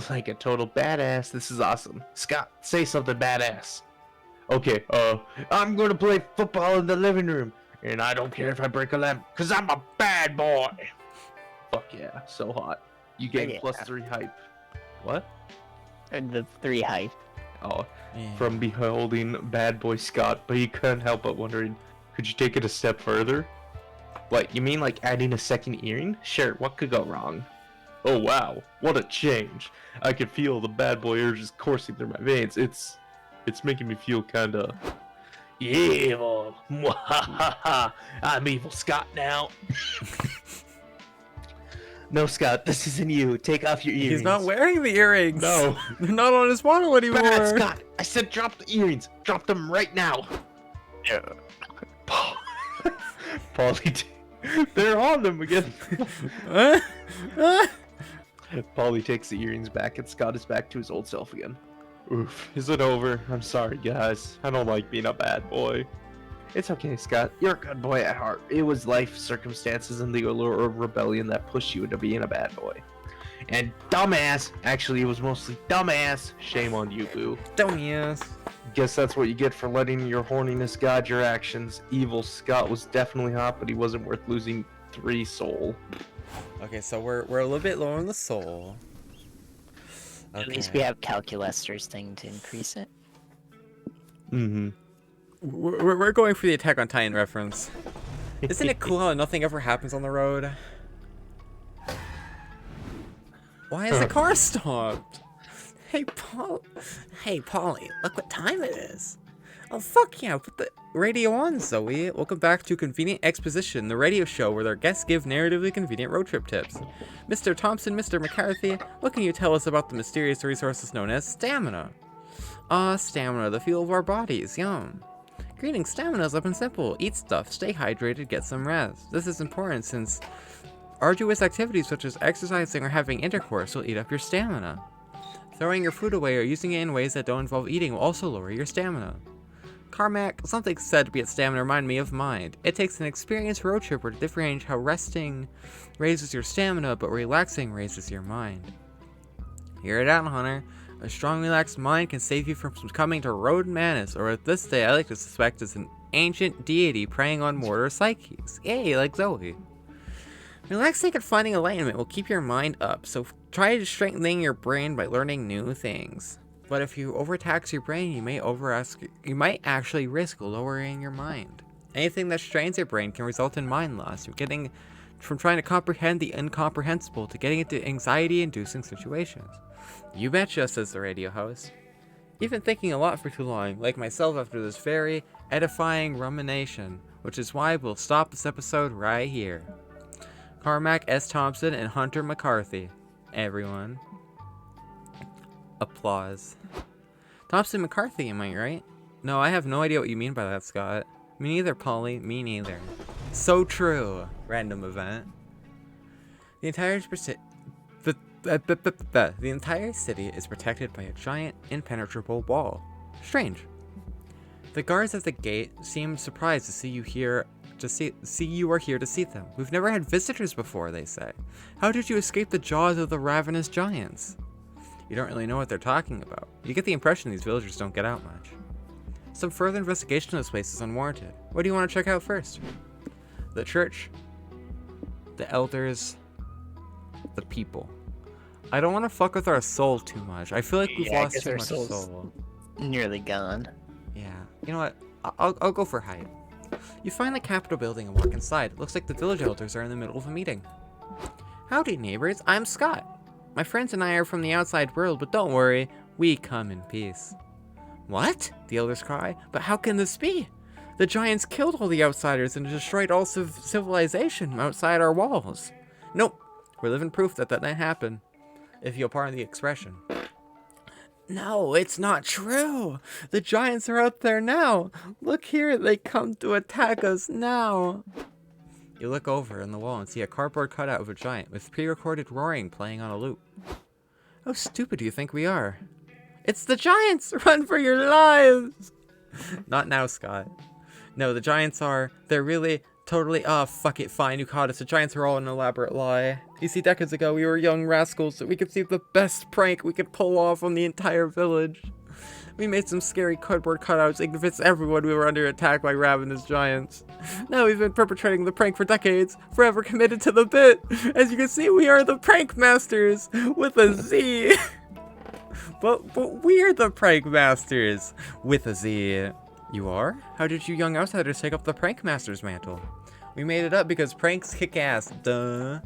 Like a total badass. This is awesome. Scott, say something badass. Okay, I'm gonna play football in the living room, and I don't care if I break a limb, cause I'm a bad boy. Fuck yeah, so hot. You gain Yeah. +3 hype. What? And the 3 hype. Oh, Yeah. from beholding Bad Boy Scott, but he couldn't help but wondering, could you take it a step further? What, you mean like adding a second earring? Sure, what could go wrong? Oh wow, what a change. I can feel the bad boy urges coursing through my veins. It's making me feel kinda evil. Mwahaha. I'm evil Scott now. No, Scott, this isn't you. Take off your earrings. He's not wearing the earrings. No. They're not on his model anymore. Bad Scott, I said drop the earrings. Drop them right now. Yeah. Polly, they're on them again. Huh? Huh? Polly takes the earrings back, and Scott is back to his old self again. Oof, is it over? I'm sorry, guys. I don't like being a bad boy. It's okay, Scott. You're a good boy at heart. It was life, circumstances, and the allure of rebellion that pushed you into being a bad boy. And dumbass. Actually, it was mostly dumbass. Shame on you, boo. Dumbass. Guess that's what you get for letting your horniness guide your actions. Evil Scott was definitely hot, but he wasn't worth losing 3 soul. Okay, so we're a little bit low on the soul. At least we have Calculester's thing to increase it. Mm-hmm. We're going for the Attack on Titan reference. Isn't it cool how nothing ever happens on the road? Why is the car stopped? Hey, Polly, look what time it is. Oh, fuck yeah, put the radio on, Zoe. Welcome back to Convenient Exposition, the radio show where their guests give narratively convenient road trip tips. Mr. Thompson, Mr. McCarthy, what can you tell us about the mysterious resources known as stamina? Stamina, the fuel of our bodies, yum. Greetings, stamina's up and simple. Eat stuff, stay hydrated, get some rest. This is important since arduous activities such as exercising or having intercourse will eat up your stamina. Throwing your food away or using it in ways that don't involve eating will also lower your stamina. Carmack, something said to be at stamina remind me of mind. It takes an experienced road tripper to differentiate how resting raises your stamina, but relaxing raises your mind. Hear it out, Hunter. A strong, relaxed mind can save you from succumbing to road madness, or at this day I like to suspect is an ancient deity preying on mortal psyches. Yay, like Zoe. Relaxing and finding alignment will keep your mind up, so try strengthening your brain by learning new things. But if you overtax your brain, you might actually risk lowering your mind. Anything that strains your brain can result in mind loss. You're getting from trying to comprehend the incomprehensible to getting into anxiety-inducing situations. You betcha, says the radio host. You've been thinking a lot for too long, like myself after this very edifying rumination, which is why we'll stop this episode right here. Carmack S. Thompson and Hunter McCarthy. Everyone. Applause. Thompson McCarthy, am I right? No, I have no idea what you mean by that, Scott. Me neither, Polly. Me neither. So true. Random event. The entire city is protected by a giant, impenetrable wall. Strange. The guards at the gate seemed surprised to see you here. See you are here to see them. We've never had visitors before, they say. How did you escape the jaws of the ravenous giants? You don't really know what they're talking about. You get the impression these villagers don't get out much. Some further investigation of this place is unwarranted. What do you want to check out first? The church, the elders, the people. I don't want to fuck with our soul too much. I feel like we've Yeah, I lost guess too our much soul's soul. Nearly gone. Yeah. You know what? I'll go for height. You find the Capitol building and walk inside. It looks like the village elders are in the middle of a meeting. Howdy, neighbors. I'm Scott. My friends and I are from the outside world, but don't worry. We come in peace. What? The elders cry. But how can this be? The giants killed all the outsiders and destroyed all civilization outside our walls. Nope, we're living proof that didn't happen, if you'll pardon the expression. No, it's not true. The giants are out there now. Look here, they come to attack us now. You look over in the wall and see a cardboard cutout of a giant with pre-recorded roaring playing on a loop. How stupid do you think we are? It's the giants! Run for your lives! Not now, Scott. No, the giants they're really, totally, fuck it, fine, you caught us. The giants are all an elaborate lie. You see, decades ago, we were young rascals, so we could see the best prank we could pull off on the entire village. We made some scary cardboard cutouts to convince everyone we were under attack by ravenous giants. Now we've been perpetrating the prank for decades, forever committed to the bit. As you can see, we are the prank masters, with a Z. But we're the prank masters, with a Z. You are? How did you young outsiders take up the prank master's mantle? We made it up because pranks kick ass, duh.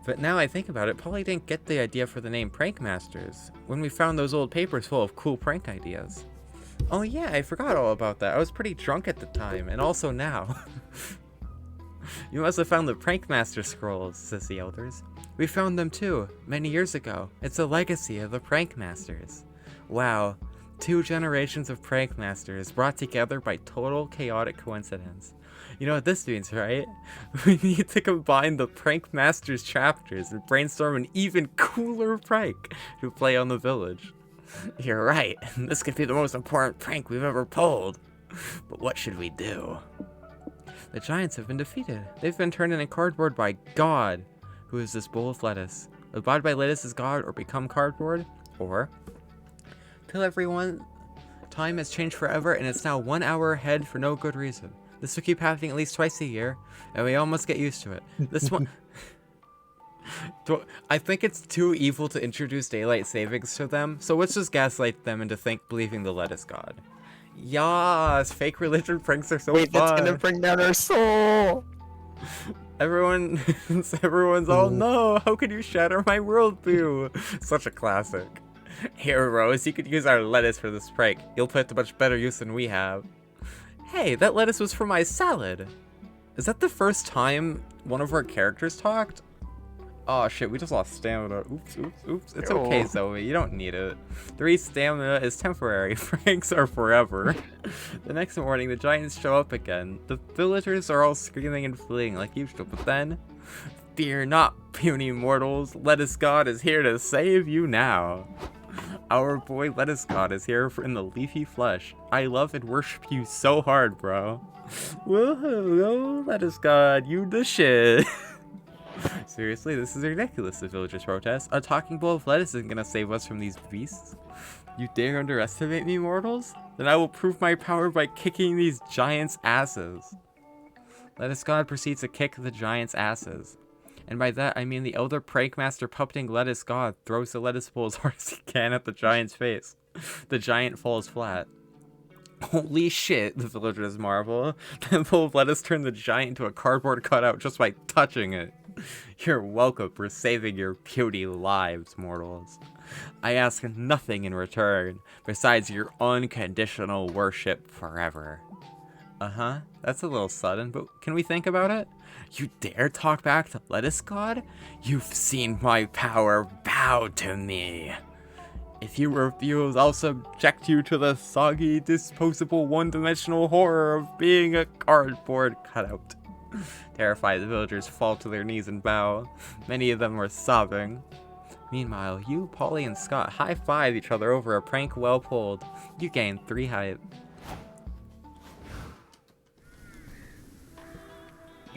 But now I think about it, Polly didn't get the idea for the name Prank Masters when we found those old papers full of cool prank ideas. Oh yeah, I forgot all about that. I was pretty drunk at the time, and also now. You must have found the Prank Master scrolls, says the elders. We found them too, many years ago. It's a legacy of the Prank Masters. Wow, 2 generations of Prank Masters brought together by total chaotic coincidence. You know what this means, right? We need to combine the Prank Masters chapters and brainstorm an even cooler prank to play on the village. You're right, this could be the most important prank we've ever pulled. But what should we do? The giants have been defeated. They've been turned into cardboard by God, who is this bowl of lettuce. Abide by lettuce as God or become cardboard, or tell everyone time has changed forever and it's now 1 hour ahead for no good reason. This will keep happening at least twice a year, and we all must get used to it. This one... I think it's too evil to introduce daylight savings to them, so let's just gaslight them into believing the lettuce god. Yas, fake religion pranks are so fun. Wait, that's gonna bring down our soul! Everyone's all, no, how could you shatter my worldview? Such a classic. Here, Rose, you could use our lettuce for this prank. You'll put it to much better use than we have. Hey, that lettuce was for my salad. Is that the first time one of our characters talked? Oh shit, we just lost stamina. Oops. It's okay, Zoe, you don't need it. 3 stamina is temporary, pranks are forever. The next morning, the giants show up again. The villagers are all screaming and fleeing like usual, but then... Fear not, puny mortals, Lettuce God is here to save you now. Our boy Lettuce God is here in the leafy flesh. I love and worship you so hard, bro. Whoa, Lettuce God, you the shit. Seriously, this is ridiculous, the villagers protest. A talking bowl of lettuce isn't gonna save us from these beasts. You dare underestimate me, mortals? Then I will prove my power by kicking these giants' asses. Lettuce God proceeds to kick the giants' asses. And by that, I mean the elder prank master puppeting Lettuce God throws the lettuce bowl as hard as he can at the giant's face. The giant falls flat. Holy shit, the villagers marvel. That bowl of lettuce turned the giant into a cardboard cutout just by touching it. You're welcome for saving your puny lives, mortals. I ask nothing in return, besides your unconditional worship forever. Uh-huh, that's a little sudden, but can we think about it? You dare talk back to Lettuce God? You've seen my power, bow to me. If you refuse, I'll subject you to the soggy, disposable, one-dimensional horror of being a cardboard cutout. Terrified, the villagers fall to their knees and bow. Many of them are sobbing. Meanwhile, you, Polly, and Scott high-five each other over a prank well pulled. You gain 3 height.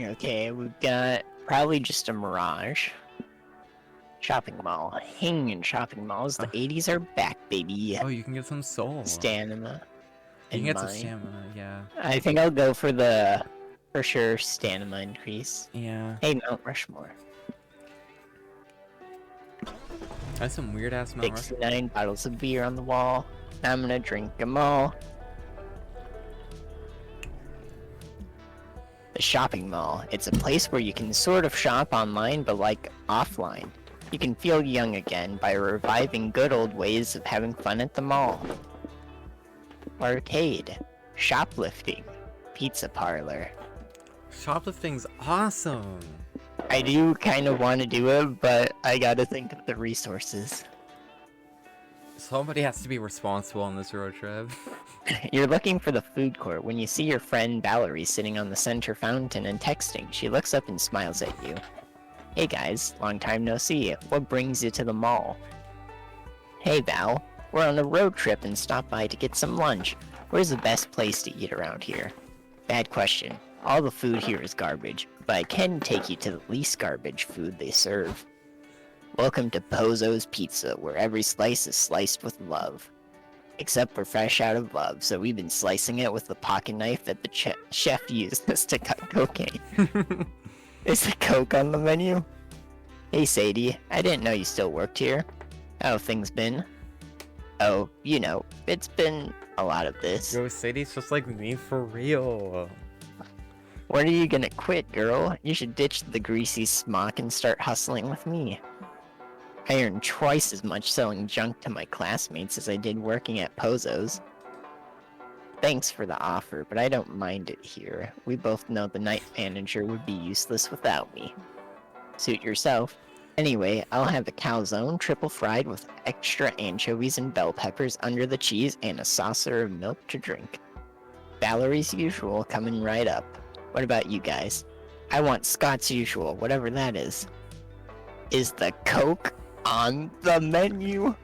Okay, we've got probably just a mirage. Shopping mall. Hanging shopping malls. The 80s are back, baby. Oh, you can get some soul. Stamina. You can get some stamina, yeah. I think I'll go for for sure, stamina increase. Yeah. Hey, Mount Rushmore. That's some weird ass Mount Rushmore. 69 bottles of beer on the wall. I'm gonna drink them all. The shopping mall. It's a place where you can sort of shop online, but like offline. You can feel young again by reviving good old ways of having fun at the mall. Arcade. Shoplifting. pizza parlor. Shoplifting's awesome. I do kind of want to do it, but I gotta think of the resources. Somebody has to be responsible on this road trip. You're looking for the food court when you see your friend Valerie sitting on the center fountain and texting. She looks up and smiles at you. Hey guys, long time no see. What brings you to the mall? Hey Val, we're on a road trip and stopped by to get some lunch. Where's the best place to eat around here? Bad question. All the food here is garbage, but I can take you to the least garbage food they serve. Welcome to Pozo's Pizza, where every slice is sliced with love. Except we're fresh out of love, so we've been slicing it with the pocket knife that the chef uses to cut cocaine. Is the coke on the menu? Hey Sadie, I didn't know you still worked here. How have things been? Oh, you know, it's been a lot of this. Yo, Sadie's just like me for real. When are you gonna quit, girl? You should ditch the greasy smock and start hustling with me. I earn twice as much selling junk to my classmates as I did working at Pozo's. Thanks for the offer, but I don't mind it here. We both know the night manager would be useless without me. Suit yourself. Anyway, I'll have a calzone triple fried with extra anchovies and bell peppers under the cheese and a saucer of milk to drink. Valerie's usual coming right up. What about you guys? I want Scott's usual, whatever that is. Is the Coke on the menu?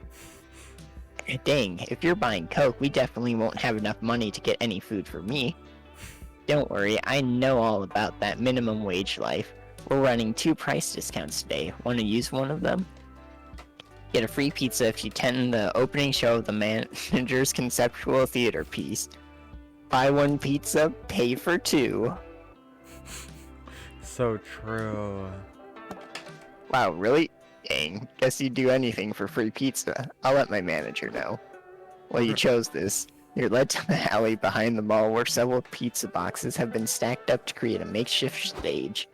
Dang, if you're buying Coke, we definitely won't have enough money to get any food for me. Don't worry, I know all about that minimum wage life. We're running 2 price discounts today. Want to use one of them? Get a free pizza if you attend the opening show of the manager's conceptual theater piece. Buy 1 pizza, pay for 2. So true. Wow, really? Dang, guess you'd do anything for free pizza. I'll let my manager know. Well, you chose this. You're led to the alley behind the mall where several pizza boxes have been stacked up to create a makeshift stage.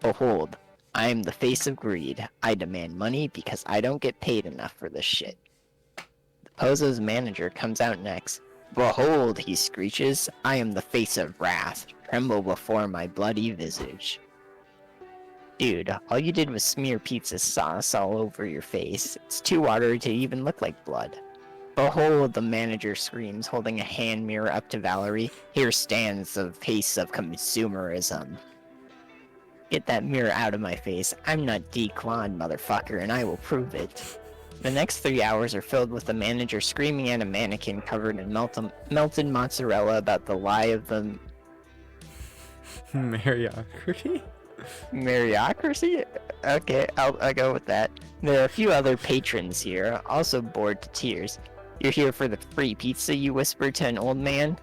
Behold, I am the face of greed. I demand money because I don't get paid enough for this shit. The Pozo's manager comes out next. Behold, he screeches, I am the face of wrath. Tremble before my bloody visage. Dude, all you did was smear pizza sauce all over your face. It's too watery to even look like blood. Behold, the manager screams, holding a hand mirror up to Valerie. Here stands the face of consumerism. Get that mirror out of my face. I'm not D. Claude, motherfucker, and I will prove it. The next 3 hours are filled with the manager screaming at a mannequin covered in melted mozzarella about the lie of the Meritocracy? Meritocracy? Okay, I'll go with that. There are a few other patrons here, also bored to tears. You're here for the free pizza, you whispered to an old man?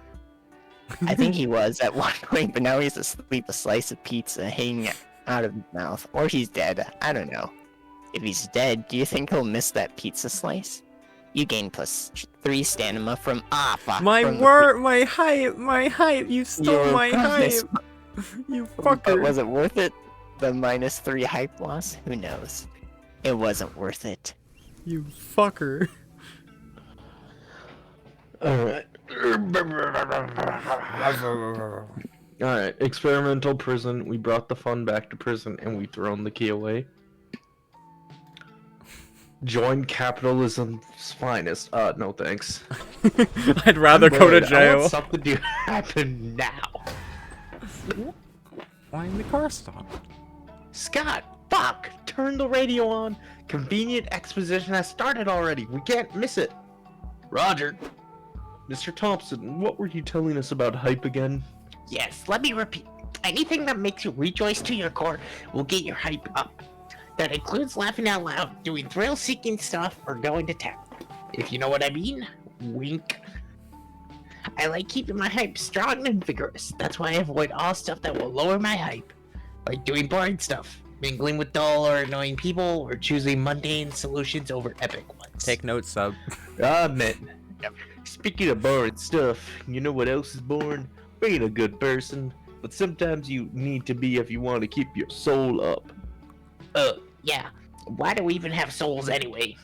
I think he was at one point, but now he's asleep, a slice of pizza hanging out of his mouth. Or he's dead, I don't know. If he's dead, do you think he'll miss that pizza slice? You gain +3 stamina from fuck. My from word, my hype, you stole Your my promise. hype. You But fucker. was it worth it? The -3 hype loss? Who knows? It wasn't worth it. You fucker. Alright. Alright, experimental prison. We brought the fun back to prison and we thrown the key away. Join capitalism's finest. No thanks. I'd rather go to Bored. I jail. want something to happen now. Why in the car stop? Scott, fuck! Turn the radio on. Convenient exposition has started already. We can't miss it. Roger. Mr. Thompson, what were you telling us about hype again? Yes, let me repeat. Anything that makes you rejoice to your core will get your hype up. That includes laughing out loud, doing thrill-seeking stuff, or going to town. If you know what I mean. Wink. I like keeping my hype strong and vigorous. That's why I avoid all stuff that will lower my hype. Like doing boring stuff, mingling with dull or annoying people, or choosing mundane solutions over epic ones. Take notes, sub. Man. Speaking of boring stuff, you know what else is boring? Being a good person. But sometimes you need to be if you want to keep your soul up. Yeah. Why do we even have souls anyway?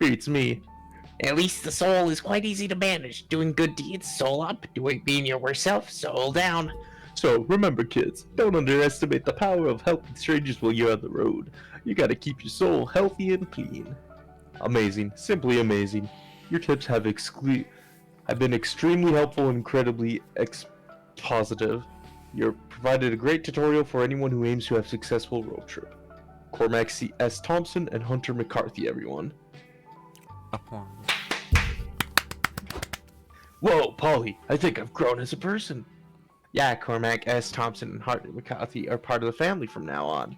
Beats me. At least the soul is quite easy to manage. Doing good deeds, soul up. Being your worst self, soul down. So remember, kids, don't underestimate the power of helping strangers while you're on the road. You gotta keep your soul healthy and clean. Amazing, simply amazing. Your tips have been extremely helpful and incredibly expositive. You've provided a great tutorial for anyone who aims to have a successful road trip. Cormac C. S. Thompson and Hunter McCarthy, everyone. Applause. Whoa, Polly, I think I've grown as a person. Yeah, Cormac S. Thompson and Hunter McCarthy are part of the family from now on.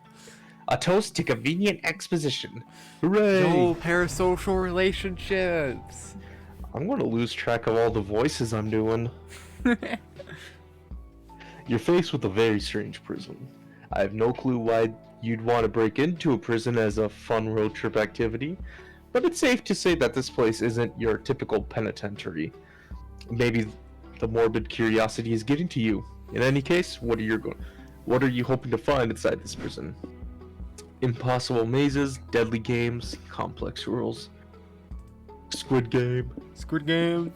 A toast to convenient exposition. Hooray! No parasocial relationships. I'm going to lose track of all the voices I'm doing. You're faced with a very strange prison. I have no clue why you'd want to break into a prison as a fun road trip activity, but it's safe to say that this place isn't your typical penitentiary. Maybe the morbid curiosity is getting to you. In any case, what are you hoping to find inside this prison? Impossible mazes, deadly games, complex rules. Squid Game. Squid Game.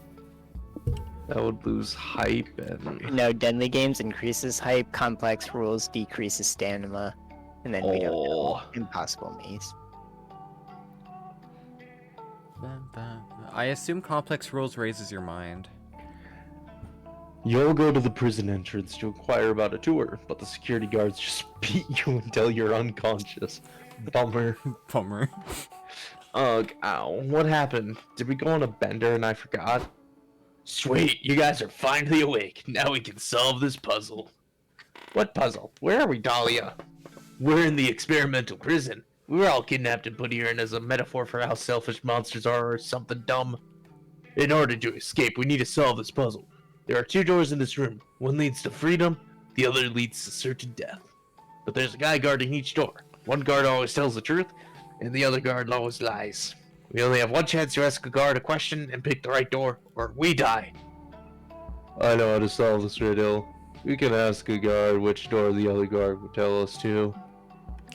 That would lose hype and... No, deadly games increases hype, complex rules decreases stamina, and then we don't know. Impossible maze. I assume complex rules raises your mind. You'll go to the prison entrance to inquire about a tour, but the security guards just beat you until you're unconscious. Bummer. Bummer. Ugh, ow. What happened? Did we go on a bender and I forgot? Sweet, you guys are finally awake. Now we can solve this puzzle. What puzzle? Where are we, Dahlia? We're in the experimental prison. We were all kidnapped and put here in as a metaphor for how selfish monsters are or something dumb. In order to escape, we need to solve this puzzle. There are 2 doors in this room. One leads to freedom, the other leads to certain death. But there's a guy guarding each door. One guard always tells the truth, and the other guard always lies. We only have one chance to ask a guard a question and pick the right door, or we die. I know how to solve this riddle. We can ask a guard which door the other guard would tell us to.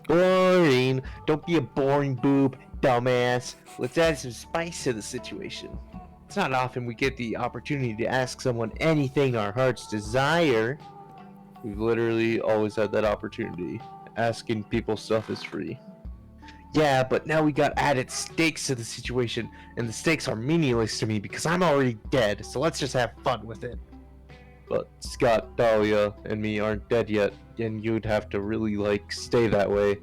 Boring. Don't be a boring boob, dumbass. Let's add some spice to the situation. It's not often we get the opportunity to ask someone anything our hearts desire. We've literally always had that opportunity. Asking people stuff is free. Yeah, but now we got added stakes to the situation, and the stakes are meaningless to me because I'm already dead, so let's just have fun with it. But Scott, Dahlia, and me aren't dead yet, and you'd have to really, stay that way.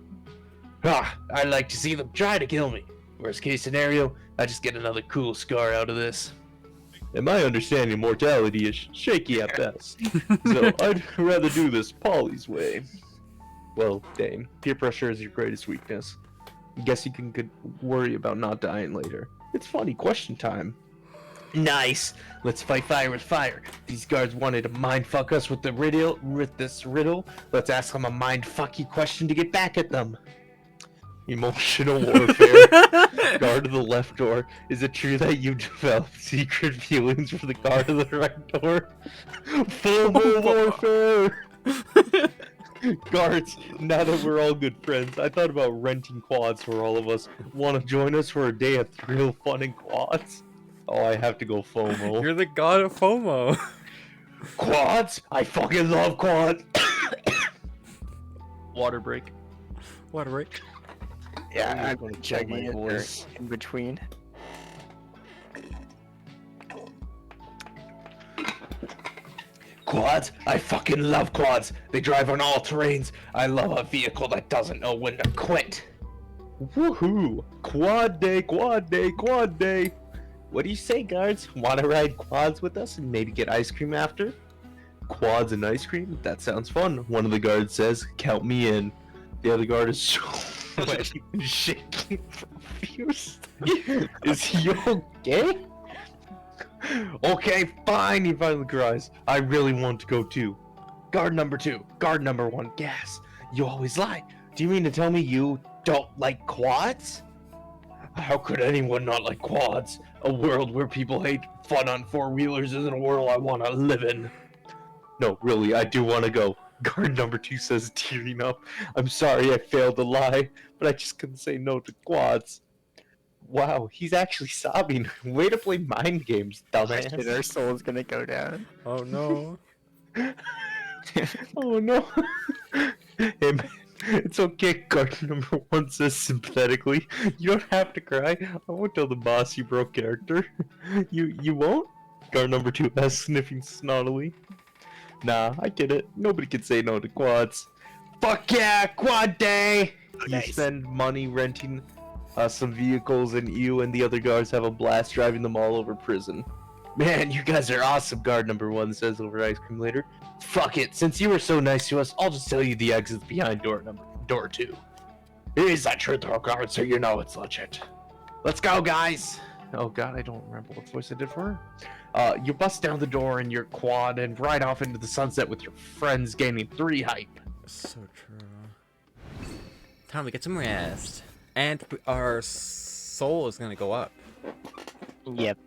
I'd like to see them try to kill me. Worst case scenario, I just get another cool scar out of this. And my understanding of mortality is shaky at best, so I'd rather do this Polly's way. Well, Dane, peer pressure is your greatest weakness. Guess you can worry about not dying later. It's funny question time. Nice. Let's fight fire with fire. These guards wanted to mindfuck us with this riddle. Let's ask them a mindfucky question to get back at them. Emotional warfare. Guard of the left door. Is it true that you developed secret feelings for the guard of the right door? Full warfare. Guards, now that we're all good friends, I thought about renting quads for all of us. Want to join us for a day of thrill, fun, and quads? Oh, I have to go FOMO. You're the god of FOMO. Quads? I fucking love quads. Water break. Water break. Yeah, I'm I'm gonna gonna check check my voice. in between. Quads? I fucking love quads. They drive on all terrains. I love a vehicle that doesn't know when to quit. Woohoo! Quad day, quad day, quad day! What do you say, guards? Want to ride quads with us and maybe get ice cream after? Quads and ice cream? That sounds fun. One of the guards says, count me in. The other guard is sweaty and shaking profusely. Is he okay? Okay, fine, he finally cries. I really want to go too. Guard number 2, guard number 1, gas. You always lie. Do you mean to tell me you don't like quads? How could anyone not like quads? A world where people hate fun on 4-wheelers isn't a world I want to live in. No, really, I do want to go. Guard number 2 says, tearing up. I'm sorry I failed to lie, but I just couldn't say no to quads. Wow, he's actually sobbing. Way to play mind games, Our dumbass. soul's gonna go down. Oh no. Oh no. Hey man, it's okay. Card number 1 says sympathetically. You don't have to cry. I won't tell the boss you broke character. You won't? Card number 2 asks, sniffing snottily. Nah, I get it. Nobody can say no to quads. Fuck yeah, quad day! You Nice. spend money renting some vehicles, and you and the other guards have a blast driving them all over prison. Man, you guys are awesome, guard number 1 says over ice cream later. Fuck it, since you were so nice to us, I'll just tell you the exit's behind door 2. He's a true throw guard, so you know it's legit. Let's go, guys! Oh god, I don't remember what voice I did for her. You bust down the door in your quad and ride off into the sunset with your friends, gaining 3 hype. So true. Time to get some rest. And our soul is gonna go up. Yep.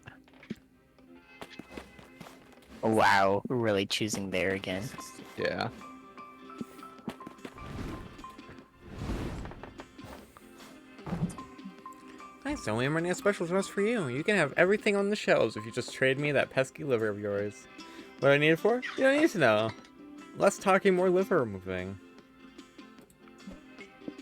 Wow, we're really choosing there again. Yeah. Nice, only I'm running a special just for you. You can have everything on the shelves if you just trade me that pesky liver of yours. What do I need it for? You don't need to know. Less talking, more liver removing.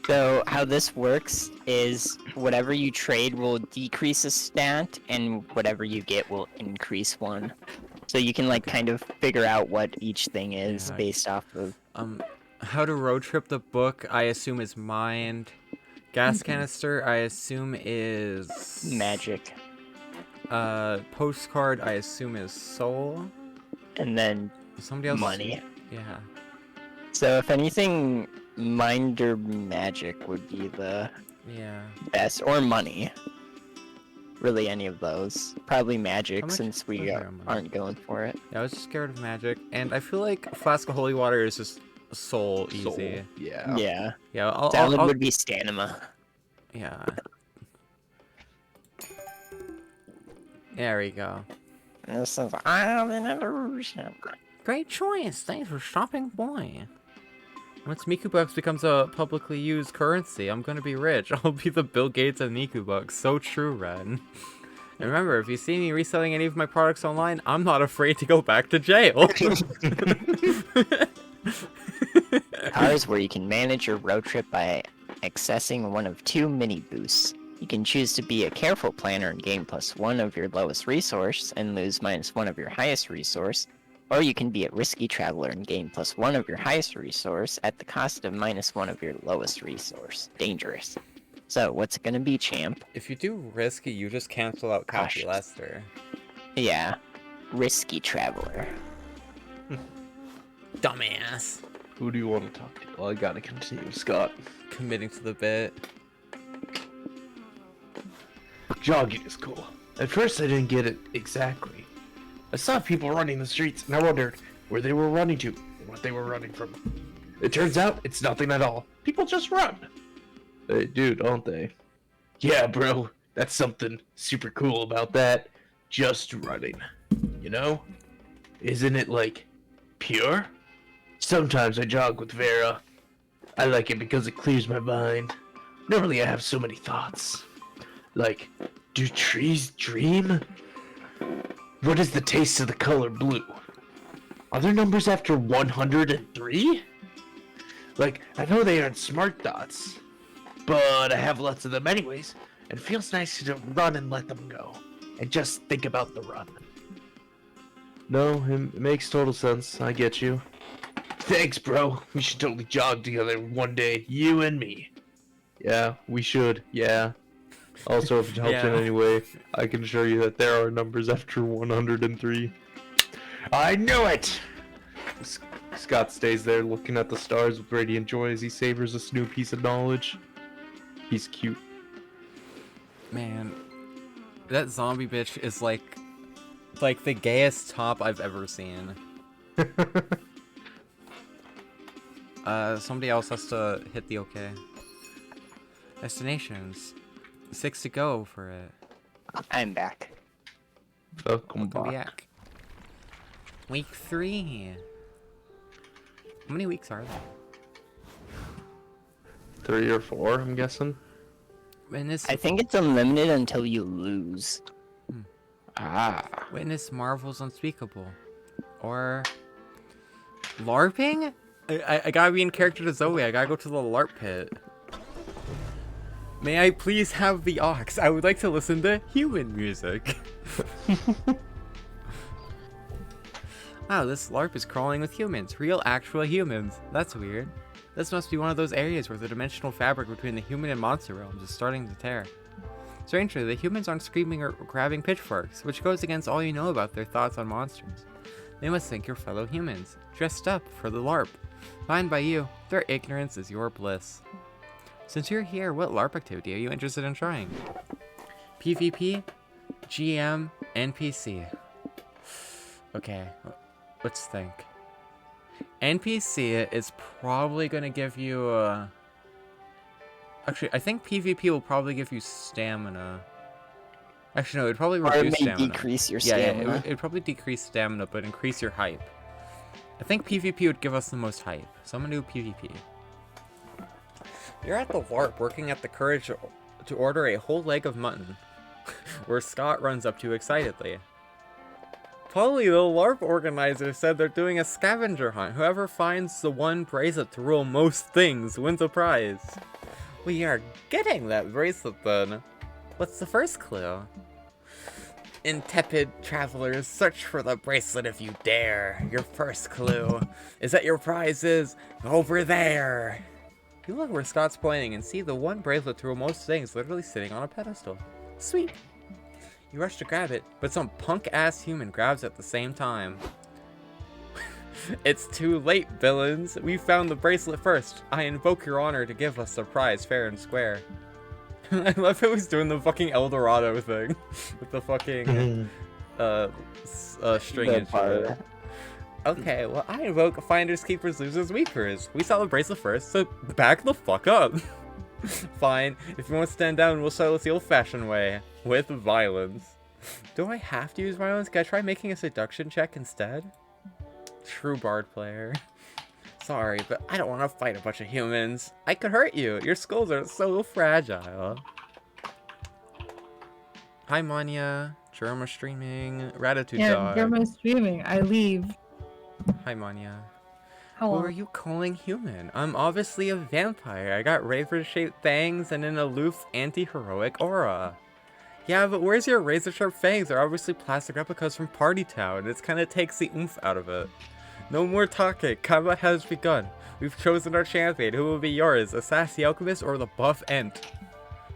So how this works is whatever you trade will decrease a stat, and whatever you get will increase one. So you can like kind of figure out what each thing is Yeah. based off of. How to road trip the book, I assume is mind. Gas canister, I assume is Magic. Postcard, I assume is soul. And then Somebody else. money. Yeah. So if anything, mind or magic would be the Yeah. best, or money. Really, any of those. Probably magic, much since we was there on money? aren't going for it. Yeah, I was just scared of magic, and I feel like a flask of holy water is just soul easy. Soul. Yeah. Yeah. Yeah, I'll, Salad I'll would be stamina. yeah. There we go. This is I'm an illusion. Great choice. Thanks for stopping by. Once Miku Bucks becomes a publicly used currency, I'm gonna be rich. I'll be the Bill Gates of Miku Bucks. So true, Ren. And remember, if you see me reselling any of my products online, I'm not afraid to go back to jail. Cars where you can manage your road trip by accessing one of 2 mini boosts. You can choose to be a careful planner and gain +1 of your lowest resource and lose -1 of your highest resource, or you can be a risky traveler and gain +1 of your highest resource at the cost of -1 of your lowest resource. Dangerous. So what's it gonna be, champ? If you do risky, you just cancel out Copy Cautious. Lester. Yeah, risky traveler. Dumbass. Who do you want to talk to? Well, I gotta continue, Scott. Committing to the bit. Jogging is cool. At first, I didn't get it exactly. I saw people running the streets, and I wondered where they were running to and what they were running from. It turns out it's nothing at all. People just run. They do, don't they? Yeah, bro. That's something super cool about that. Just running. You know? Isn't it, like, pure? Sometimes I jog with Vera. I like it because it clears my mind. Normally I have so many thoughts. Like, do trees dream? What is the taste of the color blue? Are there numbers after 103? Like, I know they aren't smart thoughts, but I have lots of them anyways, and it feels nice to run and let them go, and just think about the run. No, it makes total sense. I get you. Thanks, bro. We should totally jog together one day, you and me. Yeah, we should. Yeah. Also, if it helps in Yeah. any way, I can assure you that there are numbers after 103. I knew it! Scott stays there looking at the stars with radiant joy as he savors this new piece of knowledge. He's cute. Man, that zombie bitch is like the gayest top I've ever seen. Somebody else has to hit the okay. Destinations. 6 to go for it. I'm back. Welcome Welcome back. back. Week 3. How many weeks are there? 3 or 4, I'm guessing. Witness, I think it's unlimited until you lose. Ah. witness marvels unspeakable. Or... LARPing? I gotta be in character to Zoe. I gotta go to the LARP pit. May I please have the aux? I would like to listen to human music. Wow, this LARP is crawling with humans. Real, actual humans. That's weird. This must be one of those areas where the dimensional fabric between the human and monster realms is starting to tear. Strangely, the humans aren't screaming or grabbing pitchforks, which goes against all you know about their thoughts on monsters. They must think you're fellow humans, dressed up for the LARP. Fine by you, their ignorance is your bliss. Since you're here, what LARP activity are you interested in trying? PvP, GM, NPC. Okay, let's think. NPC is probably going to give you Actually, I think PvP will probably give you stamina. Actually, no, it'd probably Or it reduce may stamina. decrease your Yeah, stamina. it'd probably decrease stamina, but increase your hype. I think PvP would give us the most hype, so I'm gonna do PvP. You're at the LARP working at the Courage to order a whole leg of mutton, where Scott runs up to excitedly. Polly, the LARP organizer, said they're doing a scavenger hunt. Whoever finds the one bracelet to rule most things wins a prize. We are getting that bracelet then. What's the first clue? Intrepid travelers, search for the bracelet if you dare. Your first clue is that your prize is over there. You look where Scott's pointing and see the one bracelet to rule most things literally sitting on a pedestal. Sweet. You rush to grab it, but some punk-ass human grabs it at the same time. It's too late, villains. We found the bracelet first. I invoke your honor to give us the prize fair and square. I love how he's doing the fucking El Dorado thing with the fucking string and shit. Okay, well, I invoke finders, keepers, losers, weepers. We saw the bracelet first, so back the fuck up. Fine, if you want to stand down, we'll settle it the old-fashioned way, with violence. Do I have to use violence? Can I try making a seduction check instead? True bard player. Sorry, but I don't want to fight a bunch of humans. I could hurt you. Your skulls are so fragile. Hi, Manya. Jerma streaming. Ratitude Yeah, dog. you're my streaming. I leave. Hi, Manya. How Who are you calling human? I'm obviously a vampire. I got razor-shaped fangs and an aloof, anti-heroic aura. Yeah, but where's your razor-sharp fangs? They're obviously plastic replicas from Party Town. It kind of takes the oomph out of it. No more talking. Combat has begun. We've chosen our champion. Who will be yours? A sassy alchemist or the buff ent?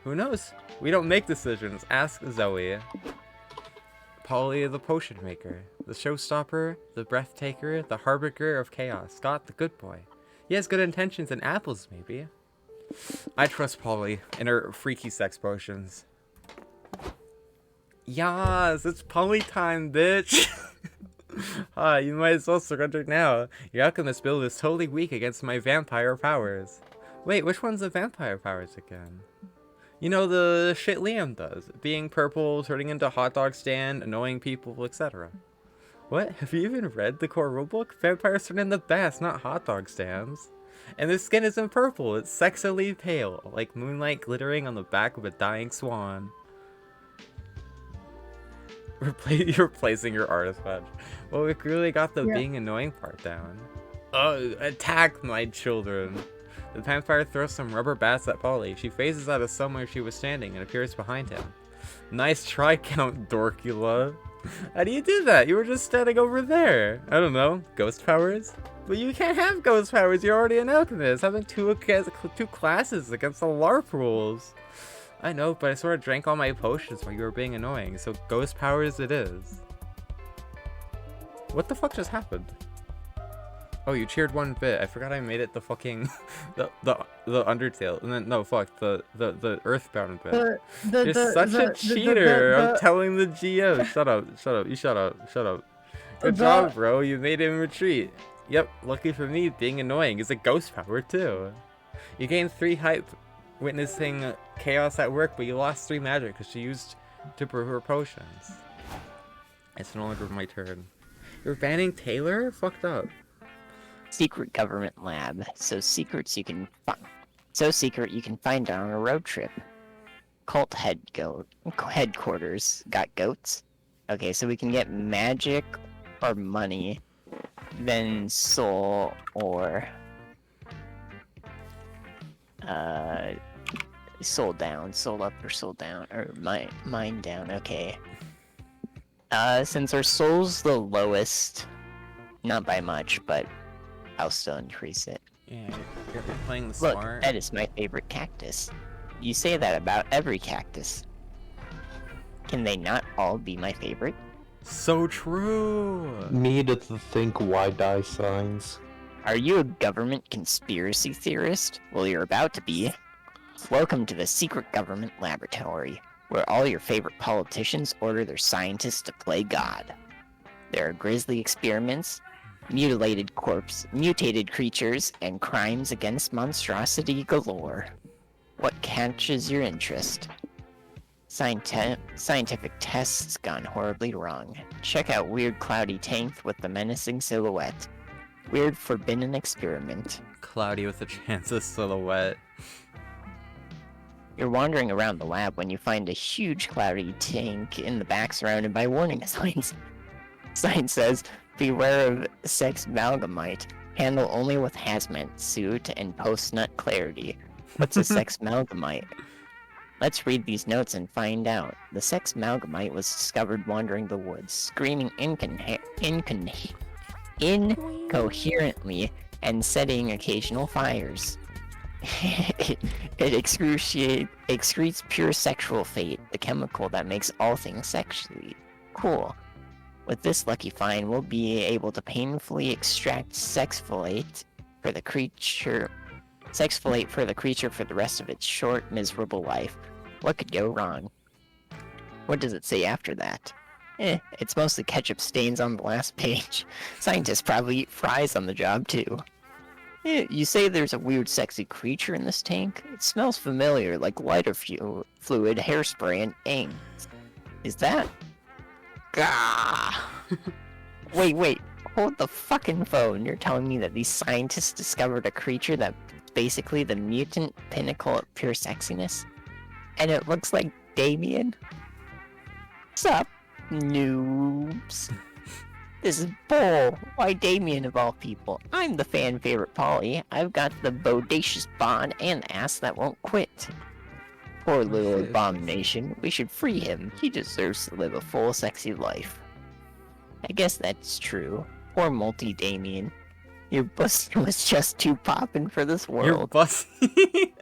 Who knows? We don't make decisions. Ask Zoe. Polly the potion maker. The showstopper. The breathtaker. The harbinger of chaos. Scott the good boy. He has good intentions and apples, maybe. I trust Polly and her freaky sex potions. Yas, it's Polly time, bitch! You might as well surrender now. Your alchemist build is totally weak against my vampire powers. Wait, which one's the vampire powers again? You know, the shit Liam does. Being purple, turning into hot dog stand, annoying people, etc. What? Have you even read the core rulebook? Vampires turn into bats, not hot dog stands. And their skin isn't purple, it's sexily pale, like moonlight glittering on the back of a dying swan. You're replacing your artifact. Well, we clearly got the being annoying part down. Attack my children. The vampire throws some rubber bats at Polly. She phases out of somewhere she was standing and appears behind him. Nice try, Count Dorkula. How do you do that? You were just standing over there. I don't know. Ghost powers? But you can't have ghost powers. You're already an alchemist. Having two classes against the LARP rules. I know, but I sort of drank all my potions while you were being annoying, so ghost powers it is. What the fuck just happened? Oh, you cheered one bit. I forgot I made it the fucking the Undertale, and then no, fuck the Earthbound bit. You're such a cheater. I'm telling the GM. Shut up. You shut up. Good job, bro. You made him retreat. Yep. Lucky for me, being annoying is a ghost power too. You gained 3 hype witnessing chaos at work, but you lost 3 magic because you used to brew her potions. It's no longer my turn. You're banning Taylor? Fucked up. Secret government lab. So secret you can find on a road trip. cult headquarters got goats. Okay, so we can get magic or money, then soul or soul down, soul up or soul down, or mind down. Okay. Since our soul's the lowest, not by much, but I'll still increase it. Yeah, you're playing the Look, smart. that is my favorite cactus. You say that about every cactus. Can they not all be my favorite? So true. Need to think why die signs. Are you a government conspiracy theorist? Well, you're about to be. Welcome to the secret government laboratory, where all your favorite politicians order their scientists to play God. There are grisly experiments, mutilated creatures, and crimes against monstrosity galore. What catches your interest? Scientific tests gone horribly wrong. Check out Weird Cloudy Tank with the menacing silhouette. Weird forbidden experiment. Cloudy with a chance of silhouette. You're wandering around the lab when you find a huge cloudy tank in the back surrounded by warning signs. Sign says, beware of sex malgamite. Handle only with hazmat suit and post-nut clarity. What's a sex malgamite? Let's read these notes and find out. The sex malgamite was discovered wandering the woods, screaming incoherently and setting occasional fires. it excretes pure sexual fate, the chemical that makes all things sexually cool. With this lucky find, we'll be able to painfully extract sexfolate for the creature for the rest of its short, miserable life. What could go wrong? What does it say after that? It's mostly ketchup stains on the last page. Scientists probably eat fries on the job, too. You say there's a weird sexy creature in this tank? It smells familiar, like lighter fluid, hairspray, and ink. Is that? Gah! Wait, hold the fucking phone. You're telling me that these scientists discovered a creature that's basically the mutant pinnacle of pure sexiness? And it looks like Damien? Sup, noobs? This is bull. Why Damien of all people? I'm the fan favorite Polly. I've got the bodacious bond and the ass that won't quit. Poor little abomination. We should free him. He deserves to live a full, sexy life. I guess that's true. Poor multi-Damien. Your pussy was just too poppin' for this You're world. bussy.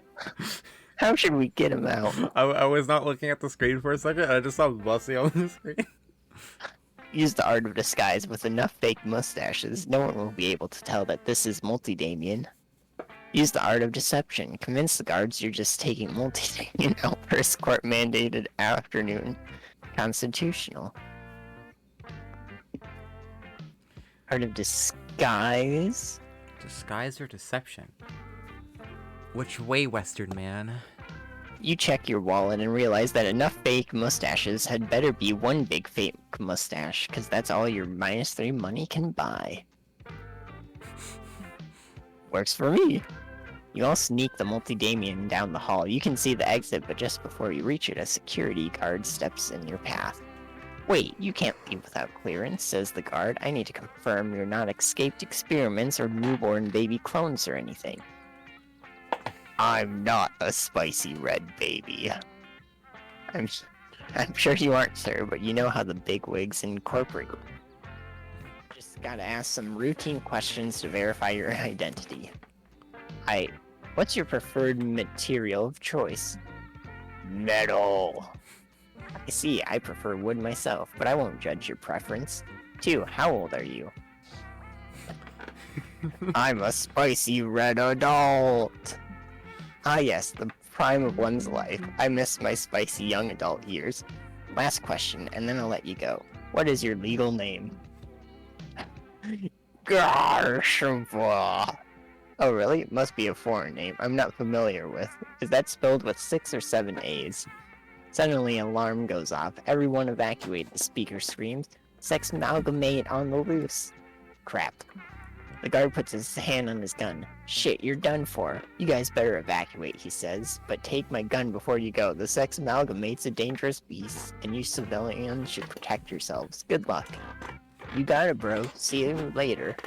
How should we get him out? I was not looking at the screen for a second. I just saw bussy on the screen. Use the art of disguise with enough fake mustaches. No one will be able to tell that this is multi-Damien. Use the art of deception. Convince the guards you're just taking multi-Damien out for his court-mandated afternoon. Constitutional. Art of disguise? Disguise or deception? Which way, Western man? You check your wallet and realize that enough fake mustaches had better be one big fake mustache, because that's all your -3 money can buy. Works for me. You all sneak the multi-Damien down the hall. You can see the exit, but just before you reach it, a security guard steps in your path. Wait, you can't leave without clearance, says the guard. I need to confirm you're not escaped experiments or newborn baby clones or anything. I'm not a spicy red baby. I'm sure you aren't, sir, but you know how the bigwigs incorporate. Just gotta ask some routine questions to verify your identity. What's your preferred material of choice? Metal. I see, I prefer wood myself, but I won't judge your preference. 2, how old are you? I'm a spicy red adult. Ah yes, the prime of one's life. I miss my spicy young adult years. Last question, and then I'll let you go. What is your legal name? Garshva. Oh really? Must be a foreign name I'm not familiar with. Is that spelled with 6 or 7 A's? Suddenly an alarm goes off. Everyone evacuate, the speaker screams. Sex amalgamate on the loose. Crap. The guard puts his hand on his gun. Shit, you're done for. You guys better evacuate, he says. But take my gun before you go. The sex amalgamate's a dangerous beast, and you civilians should protect yourselves. Good luck. You got it, bro. See you later.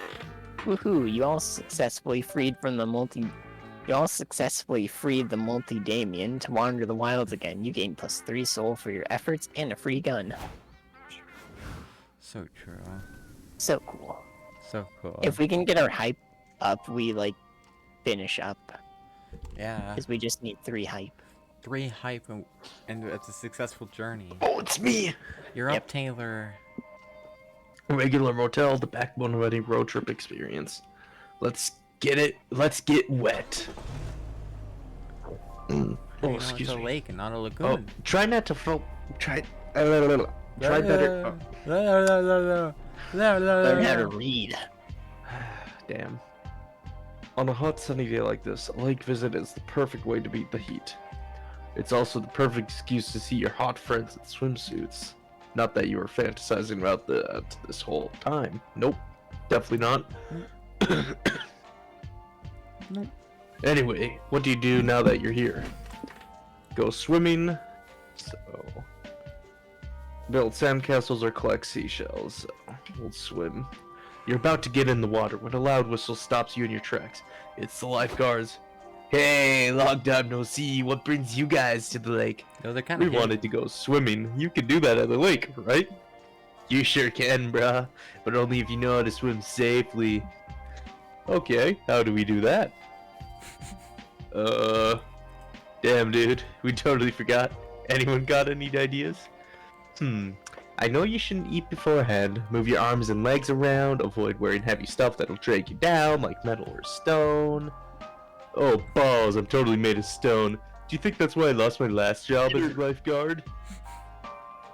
Woohoo, you all successfully freed the multi-Damien to wander the wilds again. You gain +3 soul for your efforts and a free gun. So true. So cool. So cool. If we can get our hype up, we finish up. Yeah. Because we just need 3 hype. 3 hype and it's a successful journey. Oh, it's me! You're Yep. up, Taylor. Regular motel, the backbone of any road trip experience. Let's get it. Let's get wet. You know, Oh, it's excuse a me. lake and not a Oh, lagoon. try not to try. Try better. Learn how to read. Damn. On a hot sunny day like this, a lake visit is the perfect way to beat the heat. It's also the perfect excuse to see your hot friends in swimsuits. Not that you were fantasizing about that this whole time. Nope. Definitely not. Nope. Anyway, what do you do now that you're here? Go swimming. So, build sandcastles or collect seashells. So, we'll swim. You're about to get in the water when a loud whistle stops you in your tracks. It's the lifeguards. Hey, long time no see. What brings you guys to the lake? No, they're kind We of wanted to go swimming. You can do that at the lake, right? You sure can, bruh. But only if you know how to swim safely. Okay, how do we do that? Damn, dude. We totally forgot. Anyone got any ideas? I know you shouldn't eat beforehand. Move your arms and legs around. Avoid wearing heavy stuff that'll drag you down, like metal or stone. Oh, balls. I'm totally made of stone. Do you think that's why I lost my last job as a lifeguard?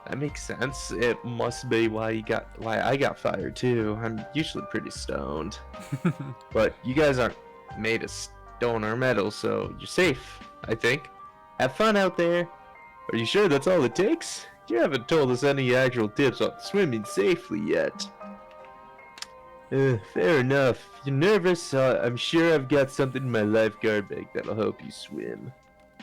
That makes sense. It must be why I got fired too. I'm usually pretty stoned. But you guys aren't made of stone or metal, so you're safe, I think. Have fun out there. Are you sure that's all it takes? You haven't told us any actual tips on swimming safely yet. Fair enough. You're nervous, I'm sure I've got something in my lifeguard bag that'll help you swim.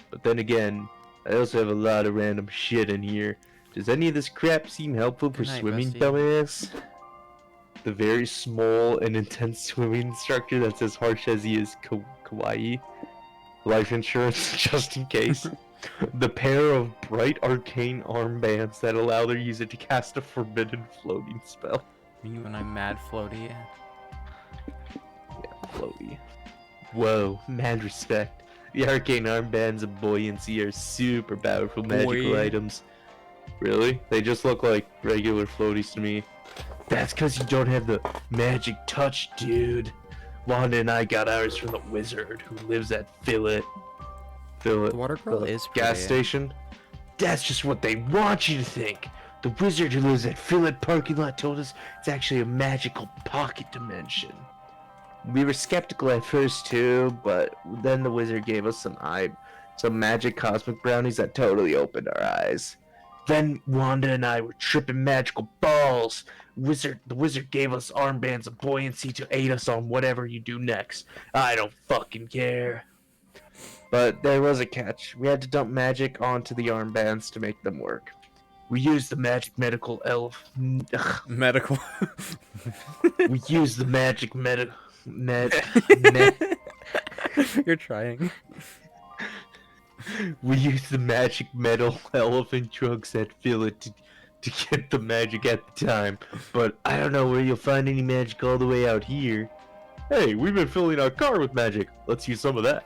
But then again, I also have a lot of random shit in here. Does any of this crap seem helpful for Good night, swimming, Rusty. dumbass? The very small and intense swimming instructor that's as harsh as he is kawaii. Life insurance, just in case. The pair of bright arcane armbands that allow their user to cast a forbidden floating spell. You and I'm mad floaty. Yeah, floaty. Whoa, mad respect. The arcane armbands of buoyancy are super powerful magical Boy. items. Really? They just look like regular floaties to me. That's because you don't have the magic touch, dude. Wanda and I got ours from the wizard who lives at Fillet. The water girl the is gas pretty. station. That's just what they want you to think. The wizard who lives at Fillet parking lot told us it's actually a magical pocket dimension. We were skeptical at first too, but then the wizard gave us some magic cosmic brownies that totally opened our eyes. Then Wanda and I were tripping magical balls. The wizard gave us armbands of buoyancy to aid us on whatever you do next. I don't fucking care. But there was a catch. We had to dump magic onto the armbands to make them work. We used the magic medical elf. Medical. We used the magic med. You're trying. We used the magic metal elephant drugs at Fillet to get the magic at the time. But I don't know where you'll find any magic all the way out here. Hey, we've been filling our car with magic. Let's use some of that.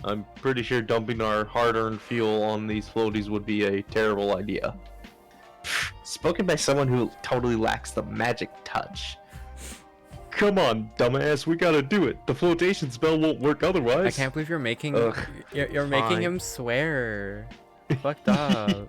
I'm pretty sure dumping our hard-earned fuel on these floaties would be a terrible idea. Spoken by someone who totally lacks the magic touch. Come on, dumbass, we gotta do it. The flotation spell won't work otherwise. I can't believe you're making Ugh, you're making fine. him swear. Fucked up.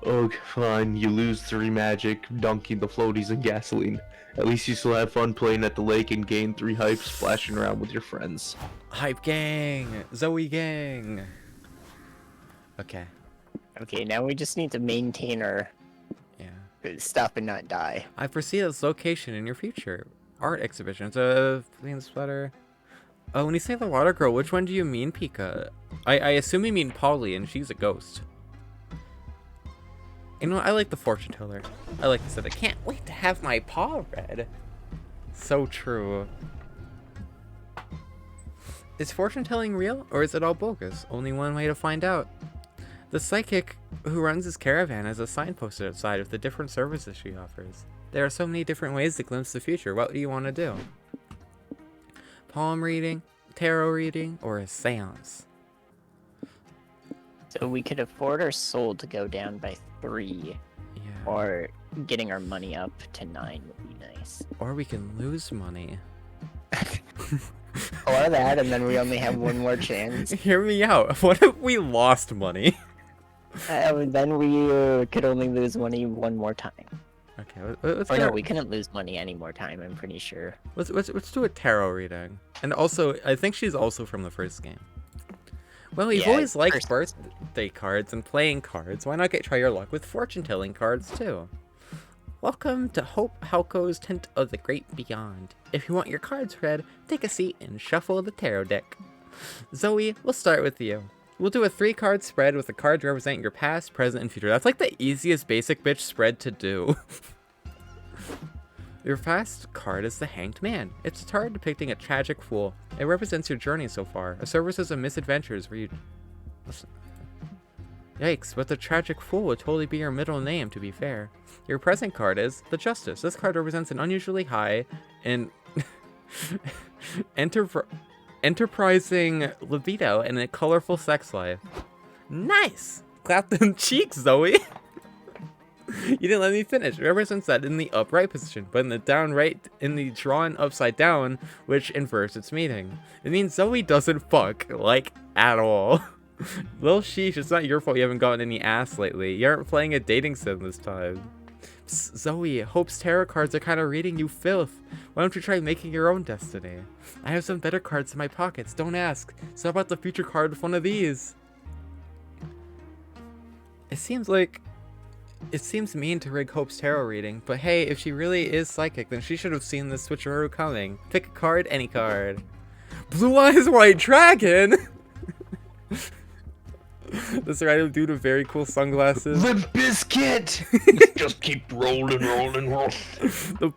Oh, fine, you lose 3 magic, dunking the floaties in gasoline. At least you still have fun playing at the lake and gain 3 hype splashing around with your friends. Hype gang, Zoe gang. Okay. Okay, now we just need to maintain our Yeah. stuff and not die. I foresee this location in your future. art exhibition. It's a clean sweater. Oh, when you say the water girl, which one do you mean, Pika? I assume you mean Polly, and she's a ghost. You know, I like the fortune teller. I like this. I can't wait to have my paw read. So true. Is fortune telling real, or is it all bogus? Only one way to find out. The psychic who runs his caravan has a sign posted outside of the different services she offers. There are so many different ways to glimpse the future. What do you want to do? Palm reading, tarot reading, or a seance? So we could afford our soul to go down by 3, Yeah. or getting our money up to 9 would be nice. Or we can lose money. Or that, and then we only have one more chance. Hear me out. What if we lost money? Then we could only lose money one more time. Okay, let's Or go. no, we couldn't lose money any more time, I'm pretty sure. Let's do a tarot reading. And also, I think she's also from the first game. Well, you've Yeah, always liked first- birthday cards and playing cards. Why not try your luck with fortune-telling cards, too? Welcome to Hope Halco's Tent of the Great Beyond. If you want your cards read, take a seat and shuffle the tarot deck. Zoe, we'll start with you. We'll do a 3-card spread with a card representing your past, present, and future. That's like the easiest basic bitch spread to do. Your first card is the Hanged Man. It's a card depicting a tragic fool. It represents your journey so far, a services of misadventures where you... Yikes, but the tragic fool would totally be your middle name, to be fair. Your present card is the Justice. This card represents an unusually high and enterprising libido and a colorful sex life. Nice! Clap them cheeks, Zoe! You didn't let me finish. It represents that in the upright position, but in the drawn upside down, which inverts its meaning. It means Zoe doesn't fuck, like, at all. Lil sheesh, it's not your fault you haven't gotten any ass lately. You aren't playing a dating sim this time. Psst, Zoe, Hope's tarot cards are kind of reading you filth. Why don't you try making your own destiny? I have some better cards in my pockets, don't ask. So how about the future card with one of these? It seems mean to rig Hope's tarot reading, but hey, if she really is psychic, then she should have seen this switcheroo coming. Pick a card, any card. Blue Eyes White Dragon! This random dude with very cool sunglasses. Limp Bizkit! Just keep rolling. The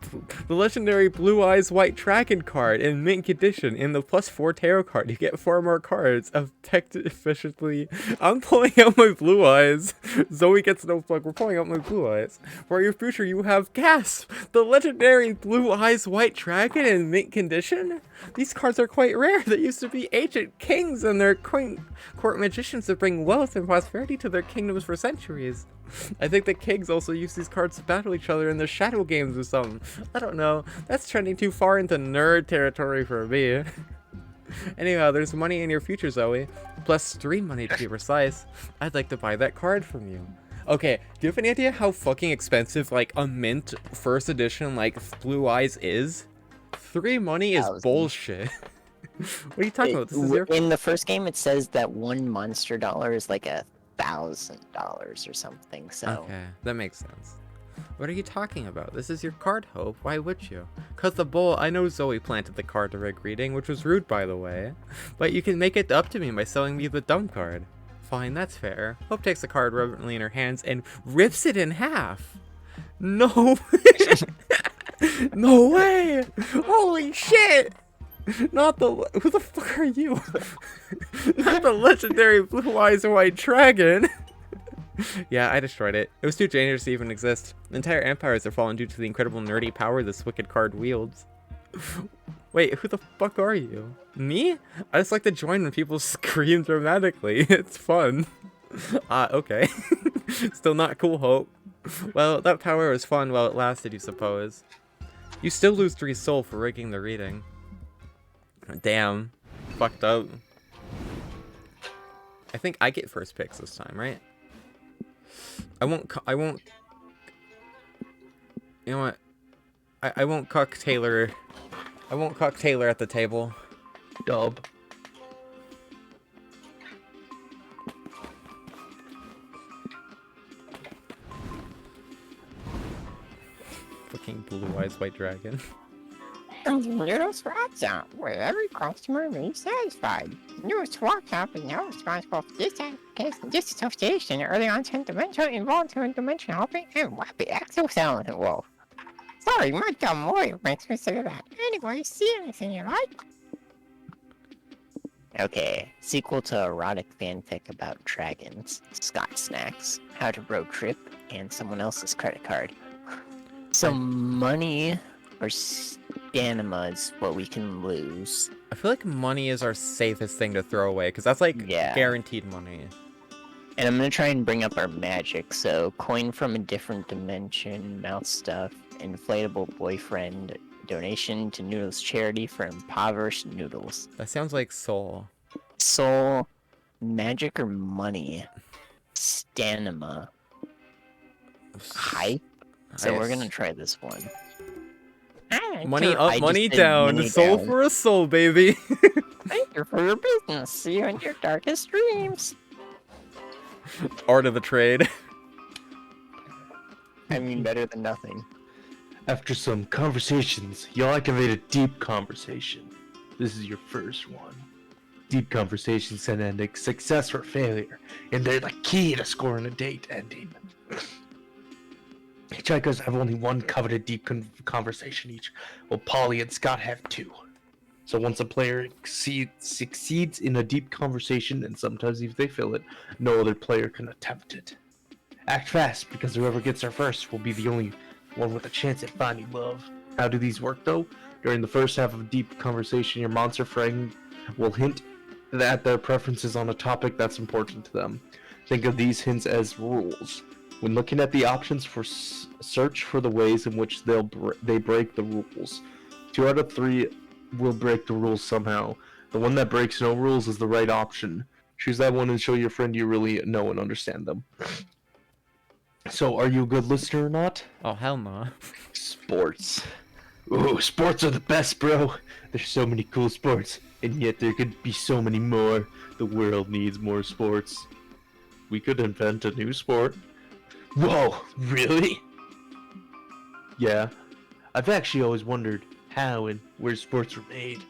legendary Blue Eyes White Dragon card in mint condition. In the +4 tarot card, you get 4 more cards effective efficiently. I'm pulling out my blue eyes. Zoe gets no plug. We're pulling out my blue eyes. For your future, you have Gasp! The legendary Blue Eyes White Dragon in mint condition? These cards are quite rare. They used to be ancient kings and their court magicians that bring wealth and prosperity to their kingdoms for centuries. I think the kings also use these cards to battle each other in their shadow games or something. I don't know. That's trending too far into nerd territory for me. Anyhow, there's money in your future, Zoe. +3 money to be precise. I'd like to buy that card from you. Okay, do you have any idea how fucking expensive, like, a mint first edition, like, Blue Eyes is? 3 money is 1,000. bullshit. What are you talking about? This is your... In the first game, it says that 1 monster dollar is like $1,000 or something. So Okay, that makes sense. What are you talking about? This is your card, Hope. Why would you? Cause the bull. I know Zoe planted the card to rig reading, which was rude, by the way. But you can make it up to me by selling me the dumb card. Fine, that's fair. Hope takes the card reverently in her hands and rips it in half. No. No way! Holy shit! Not the... Who the fuck are you? Not the legendary Blue Eyes White Dragon! Yeah, I destroyed it. It was too dangerous to even exist. Entire empires have fallen due to the incredible nerdy power this wicked card wields. Wait, who the fuck are you? Me? I just like to join when people scream dramatically. It's fun. Okay. Still not cool, Hope. Well, that power was fun while it lasted, you suppose. You still lose 3 soul for rigging the reading. Damn. Fucked up. I think I get first picks this time, right? I won't... You know what? I won't cuck Taylor. I won't cuck Taylor at the table. Dub. Fucking Blue Eyes White Dragon. Noodle Swap Shop, where every customer remains satisfied. Noodle Swap Shop is now responsible for disassociation, early onset dementia, involuntary dementia helping, and rapid exosound. Whoa. Sorry, my dumb lawyer makes me say that. Anyway, see anything you like? Okay, sequel to erotic fanfic about dragons, Scott Snacks, How to Road Trip, and someone else's credit card. So money or stamina is what we can lose. I feel like money is our safest thing to throw away, because that's like Yeah. guaranteed money. And I'm gonna try and bring up our magic. So coin from a different dimension, mouth stuff, inflatable boyfriend, donation to Noodles charity for impoverished noodles. That sounds like soul. Soul, magic or money? Stamina. Hype? So we're gonna try this one. Money I up, just money did down. money Soul down. for a soul, baby. Thank you for your business. See you in your darkest dreams. Art of the trade. I mean, better than nothing. After some conversations, y'all activate a deep conversation. This is your first one. Deep conversations can end in success or failure, and they're the key to scoring a date ending. Hitchhikers have only one coveted deep conversation each, while Polly and Scott have two. So once a player succeeds in a deep conversation, and sometimes if they fail it, no other player can attempt it. Act fast, because whoever gets there first will be the only one with a chance at finding love. How do these work though? During the first half of a deep conversation, your monster friend will hint at their preferences on a topic that's important to them. Think of these hints as rules. When looking at the options for search for the ways in which they break the rules. 2 out of 3 will break the rules somehow. The one that breaks no rules is the right option. Choose that one and show your friend you really know and understand them. So, are you a good listener or not? Oh, hell no. Sports. Ooh, sports are the best, bro. There's so many cool sports, and yet there could be so many more. The world needs more sports. We could invent a new sport. Whoa, really? Yeah. I've actually always wondered how and where sports were made.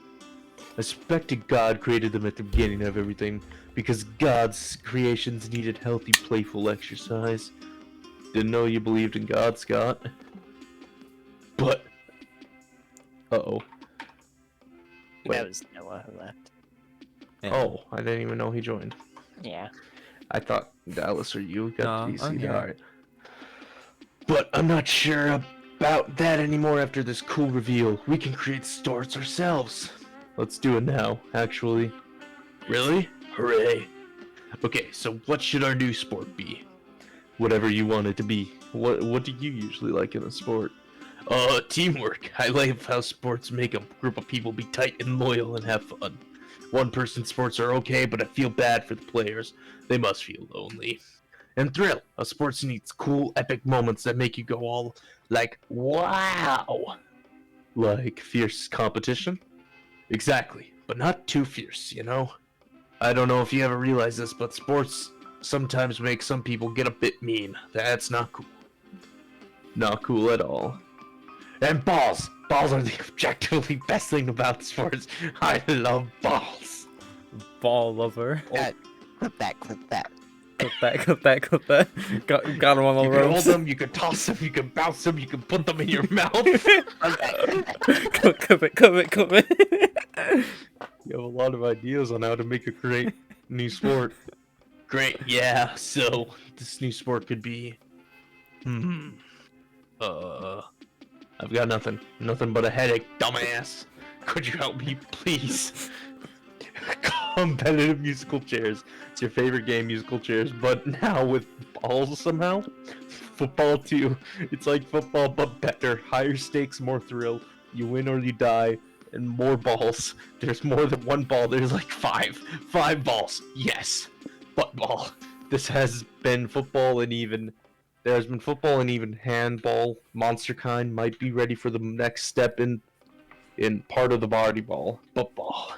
I suspected God created them at the beginning of everything, because God's creations needed healthy, playful exercise. Didn't know you believed in God, Scott. But... Uh-oh. Wait. That was Noah who left. Yeah. Oh, I didn't even know he joined. Yeah. I thought Dallas or you got No, DC. I'm here. Alright. But I'm not sure about that anymore after this cool reveal. We can create stores ourselves. Let's do it now, actually. Really? Hooray. Okay, so what should our new sport be? Whatever you want it to be. What do you usually like in a sport? Teamwork. I like how sports make a group of people be tight and loyal and have fun. One-person sports are okay, but I feel bad for the players. They must feel lonely. And thrill. A sports needs cool, epic moments that make you go all like, wow! Like fierce competition? Exactly, but not too fierce, you know? I don't know if you ever realize this, but sports sometimes make some people get a bit mean. That's not cool. Not cool at all. And balls! Balls are the objectively best thing about sports. I love balls. Ball lover. Clip that, clip that. Clip that, clip that, clip that. Got him on the You can hold ropes. them, you can toss them, you can bounce them, you can put them in your mouth. Clip it, clip it, clip it. You have a lot of ideas on how to make a great new sport. Great, yeah. So this new sport could be, I've got nothing but a headache, dumbass. Could you help me, please? Competitive musical chairs. It's your favorite game, musical chairs, but now with balls somehow. Football too. It's like football, but better. Higher stakes, more thrill. You win or you die, and more balls. There's more than one ball. There's like five. 5 balls. Yes. Football. This has been football and even. There has been football and even handball. Monster Kind might be ready for the next step in part of the body ball. Football.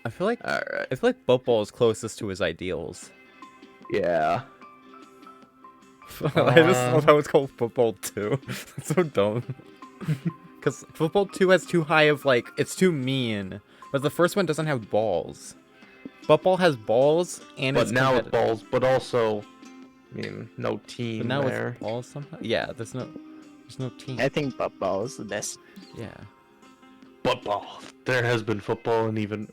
I feel like Alright. football is closest to his ideals. Yeah. I just love how it's called football too. That's so dumb. Because Football 2 has too high of, like, it's too mean. But the first one doesn't have balls. Football has balls, and But it's now with competitive. balls, but also, I mean, no But team now there. with balls somehow? Yeah, there's no team. I think football is the best. Yeah. Football. There has been football and even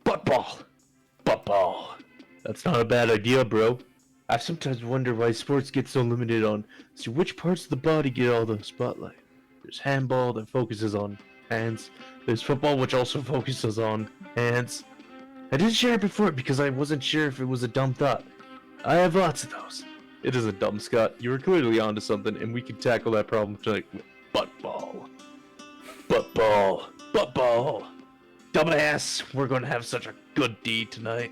football. Football. That's not a bad idea, bro. I sometimes wonder why sports get so limited on which parts of the body get all the spotlight. There's handball that focuses on hands. There's football which also focuses on hands. I didn't share it before because I wasn't sure if it was a dumb thought. I have lots of those. It isn't dumb, Scott. You were clearly onto something, and we can tackle that problem tonight with football. Football. Football. Dumbass, we're going to have such a good deed tonight.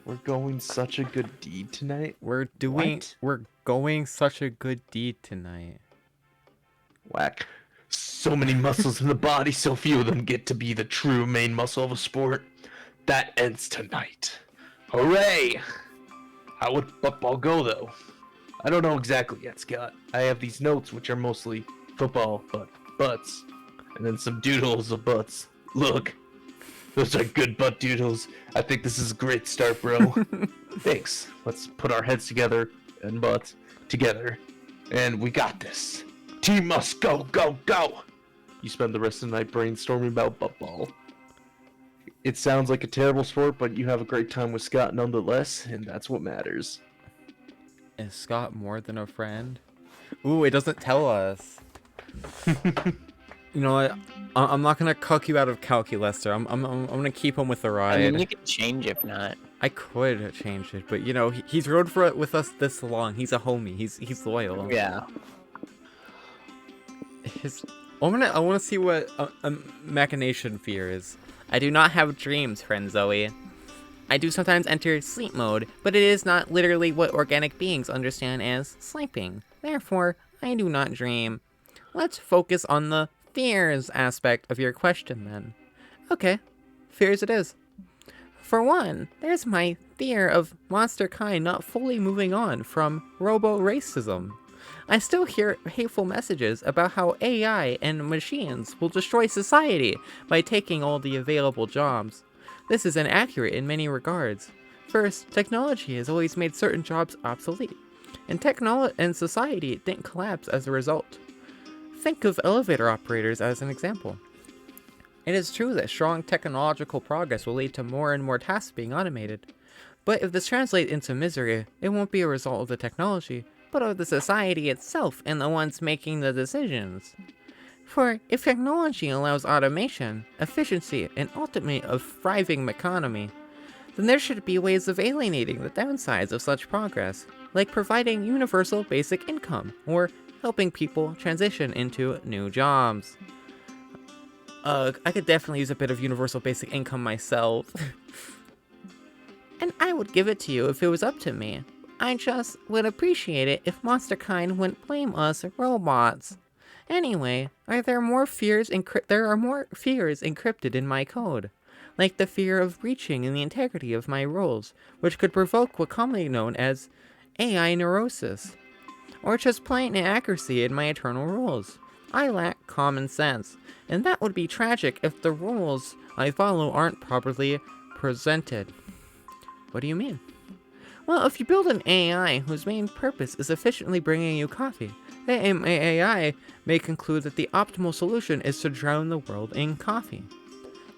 We're going such a good deed tonight? We're going such a good deed tonight. Whack. So many muscles in the body, so few of them get to be the true main muscle of a sport. That ends tonight. Hooray! How would football go, though? I don't know exactly yet, Scott. I have these notes, which are mostly football, but butts. And then some doodles of butts. Look. Those are good butt doodles. I think this is a great start, bro. Thanks. Let's put our heads together and butts together. And we got this. Team must go, go, go! You spend the rest of the night brainstorming about football. It sounds like a terrible sport, but you have a great time with Scott nonetheless, and that's what matters. Is Scott more than a friend? Ooh, it doesn't tell us. You know what? I'm not gonna cuck you out of Calculester. I'm gonna keep him with the I ride. mean, you can change if not. I could change it, but you know, he's rode for it with us this long. He's a homie. He's loyal. Yeah. I wanna see what a machination fear is. I do not have dreams, friend Zoe. I do sometimes enter sleep mode, but it is not literally what organic beings understand as sleeping. Therefore, I do not dream. Let's focus on the fears aspect of your question then. Okay, fears it is. For one, there's my fear of monster kind not fully moving on from robo-racism. I still hear hateful messages about how AI and machines will destroy society by taking all the available jobs. This is inaccurate in many regards. First, technology has always made certain jobs obsolete, and society didn't collapse as a result. Think of elevator operators as an example. It is true that strong technological progress will lead to more and more tasks being automated. But if this translates into misery, it won't be a result of the technology, but of the society itself and the ones making the decisions. For if technology allows automation, efficiency, and ultimately a thriving economy, then there should be ways of alienating the downsides of such progress, like providing universal basic income, or helping people transition into new jobs. I could definitely use a bit of universal basic income myself. And I would give it to you if it was up to me. I just would appreciate it if Monsterkind wouldn't blame us robots. Anyway, there are more fears encrypted in my code, like the fear of breaching in the integrity of my rules, which could provoke what commonly known as AI neurosis, or just plain inaccuracy in my eternal rules. I lack common sense, and that would be tragic if the rules I follow aren't properly presented. What do you mean? Well, if you build an AI whose main purpose is efficiently bringing you coffee, the AI may conclude that the optimal solution is to drown the world in coffee.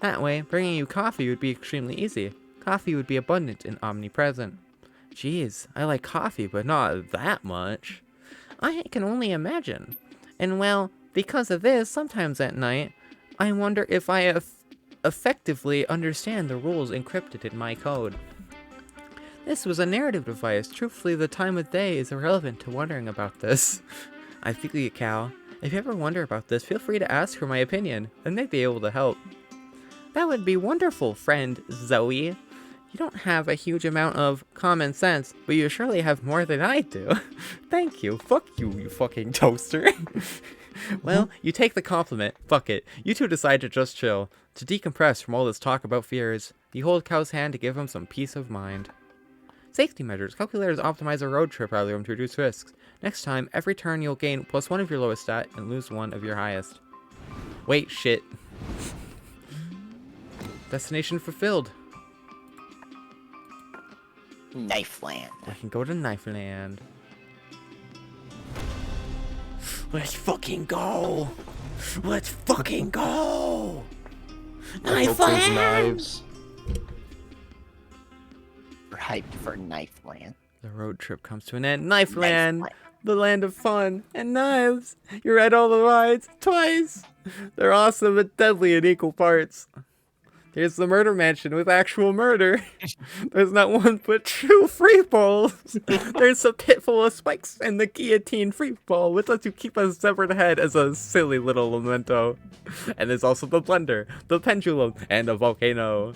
That way, bringing you coffee would be extremely easy. Coffee would be abundant and omnipresent. Jeez, I like coffee, but not that much. I can only imagine. And well, because of this, sometimes at night, I wonder if I effectively understand the rules encrypted in my code. This was a narrative device. Truthfully, the time of day is irrelevant to wondering about this. I feel you, Cal. If you ever wonder about this, feel free to ask for my opinion. I may be able to help. That would be wonderful, friend Zoe. You don't have a huge amount of common sense, but you surely have more than I do. Thank you. Fuck you, you fucking toaster. Well, you take the compliment. Fuck it. You two decide to just chill. To decompress from all this talk about fears, you hold Cal's hand to give him some peace of mind. Safety measures. Calculators optimize a road trip algorithm to reduce risks. Next time, every turn you'll gain +1 of your lowest stat and lose 1 of your highest. Wait, shit. Destination fulfilled. Knifeland. I can go to Knifeland. Let's fucking go! Let's fucking go! I hope those knives. We're hyped for Knifeland. The road trip comes to an end. Knifeland! Knifeland. The land of fun and knives! You read all the rides twice! They're awesome but deadly in equal parts. Here's the murder mansion with actual murder. There's not one but true free balls. There's a pit full of spikes and the guillotine free fall, which lets you keep a severed head as a silly little memento. And there's also the blender, the pendulum, and a volcano.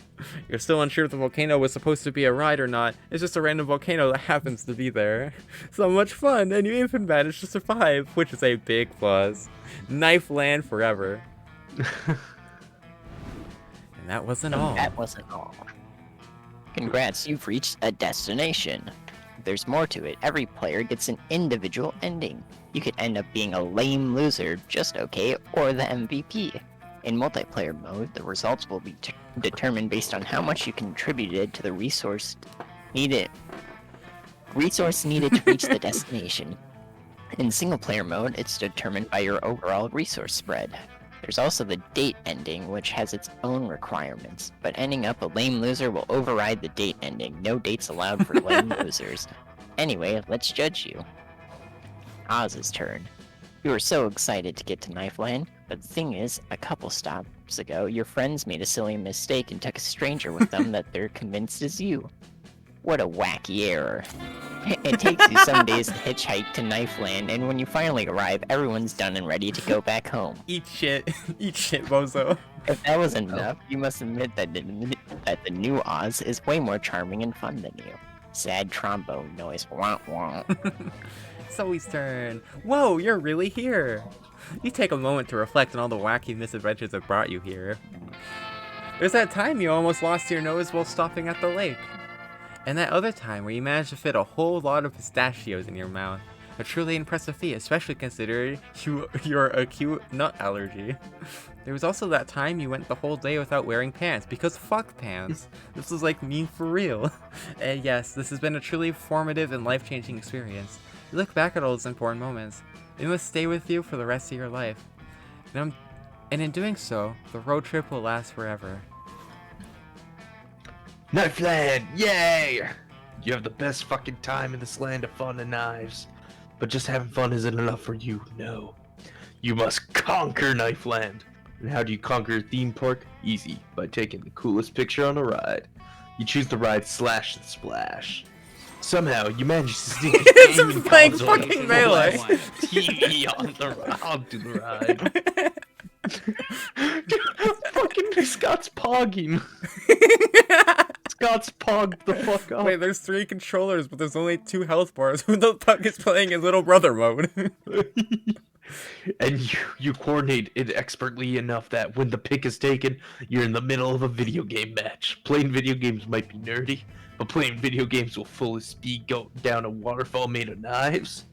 You're still unsure if the volcano was supposed to be a ride or not. It's just a random volcano that happens to be there. So much fun, and you even managed to survive, which is a big plus. Knifeland forever. And that wasn't all. That wasn't all. Congrats, you've reached a destination. There's more to it. Every player gets an individual ending. You could end up being a lame loser, just okay, or the MVP. In multiplayer mode, the results will be determined based on how much you contributed to the resource needed to reach the destination. In single player mode, it's determined by your overall resource spread. There's also the date ending, which has its own requirements, but ending up a lame loser will override the date ending. No dates allowed for lame losers. Anyway, let's judge you. Oz's turn. You were so excited to get to Knifeland, but the thing is, a couple stops ago, your friends made a silly mistake and took a stranger with them that they're convinced is you. What a wacky error. It takes you some days to hitchhike to Knifeland, and when you finally arrive, everyone's done and ready to go back home. Eat shit, bozo. If that wasn't enough, you must admit that the new Oz is way more charming and fun than you. Sad trombone noise. Wah wah. Zoe's turn. Whoa, you're really here. You take a moment to reflect on all the wacky misadventures that brought you here. There's that time you almost lost your nose while stopping at the lake. And that other time where you managed to fit a whole lot of pistachios in your mouth. A truly impressive feat, especially considering your acute nut allergy. There was also that time you went the whole day without wearing pants, because fuck pants. This was like me for real. And yes, this has been a truly formative and life-changing experience. You look back at all those important moments. They must stay with you for the rest of your life. And in doing so, the road trip will last forever. Knifeland! Yay! You have the best fucking time in this land of fun and knives. But just having fun isn't enough for you, no. You must conquer Knifeland. And how do you conquer a theme park? Easy, by taking the coolest picture on a ride. You choose the ride Slash the Splash. Somehow, you manage to sneak a It's gaming playing console fucking and Melee. TV onto the ride. Fucking Scott's pogging. Scott's pogged the fuck up. Wait, there's 3 controllers, but there's only 2 health bars. Who the fuck is playing in Little Brother mode? And you coordinate it expertly enough that when the pick is taken, you're in the middle of a video game match. Playing video games might be nerdy, but playing video games will full speed go down a waterfall made of knives.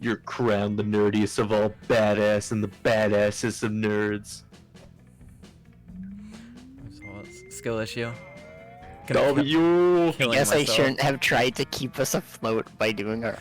You're crowned the nerdiest of all badass and the badassest of nerds. Skill issue. W. I guess I shouldn't have tried to keep us afloat by doing our other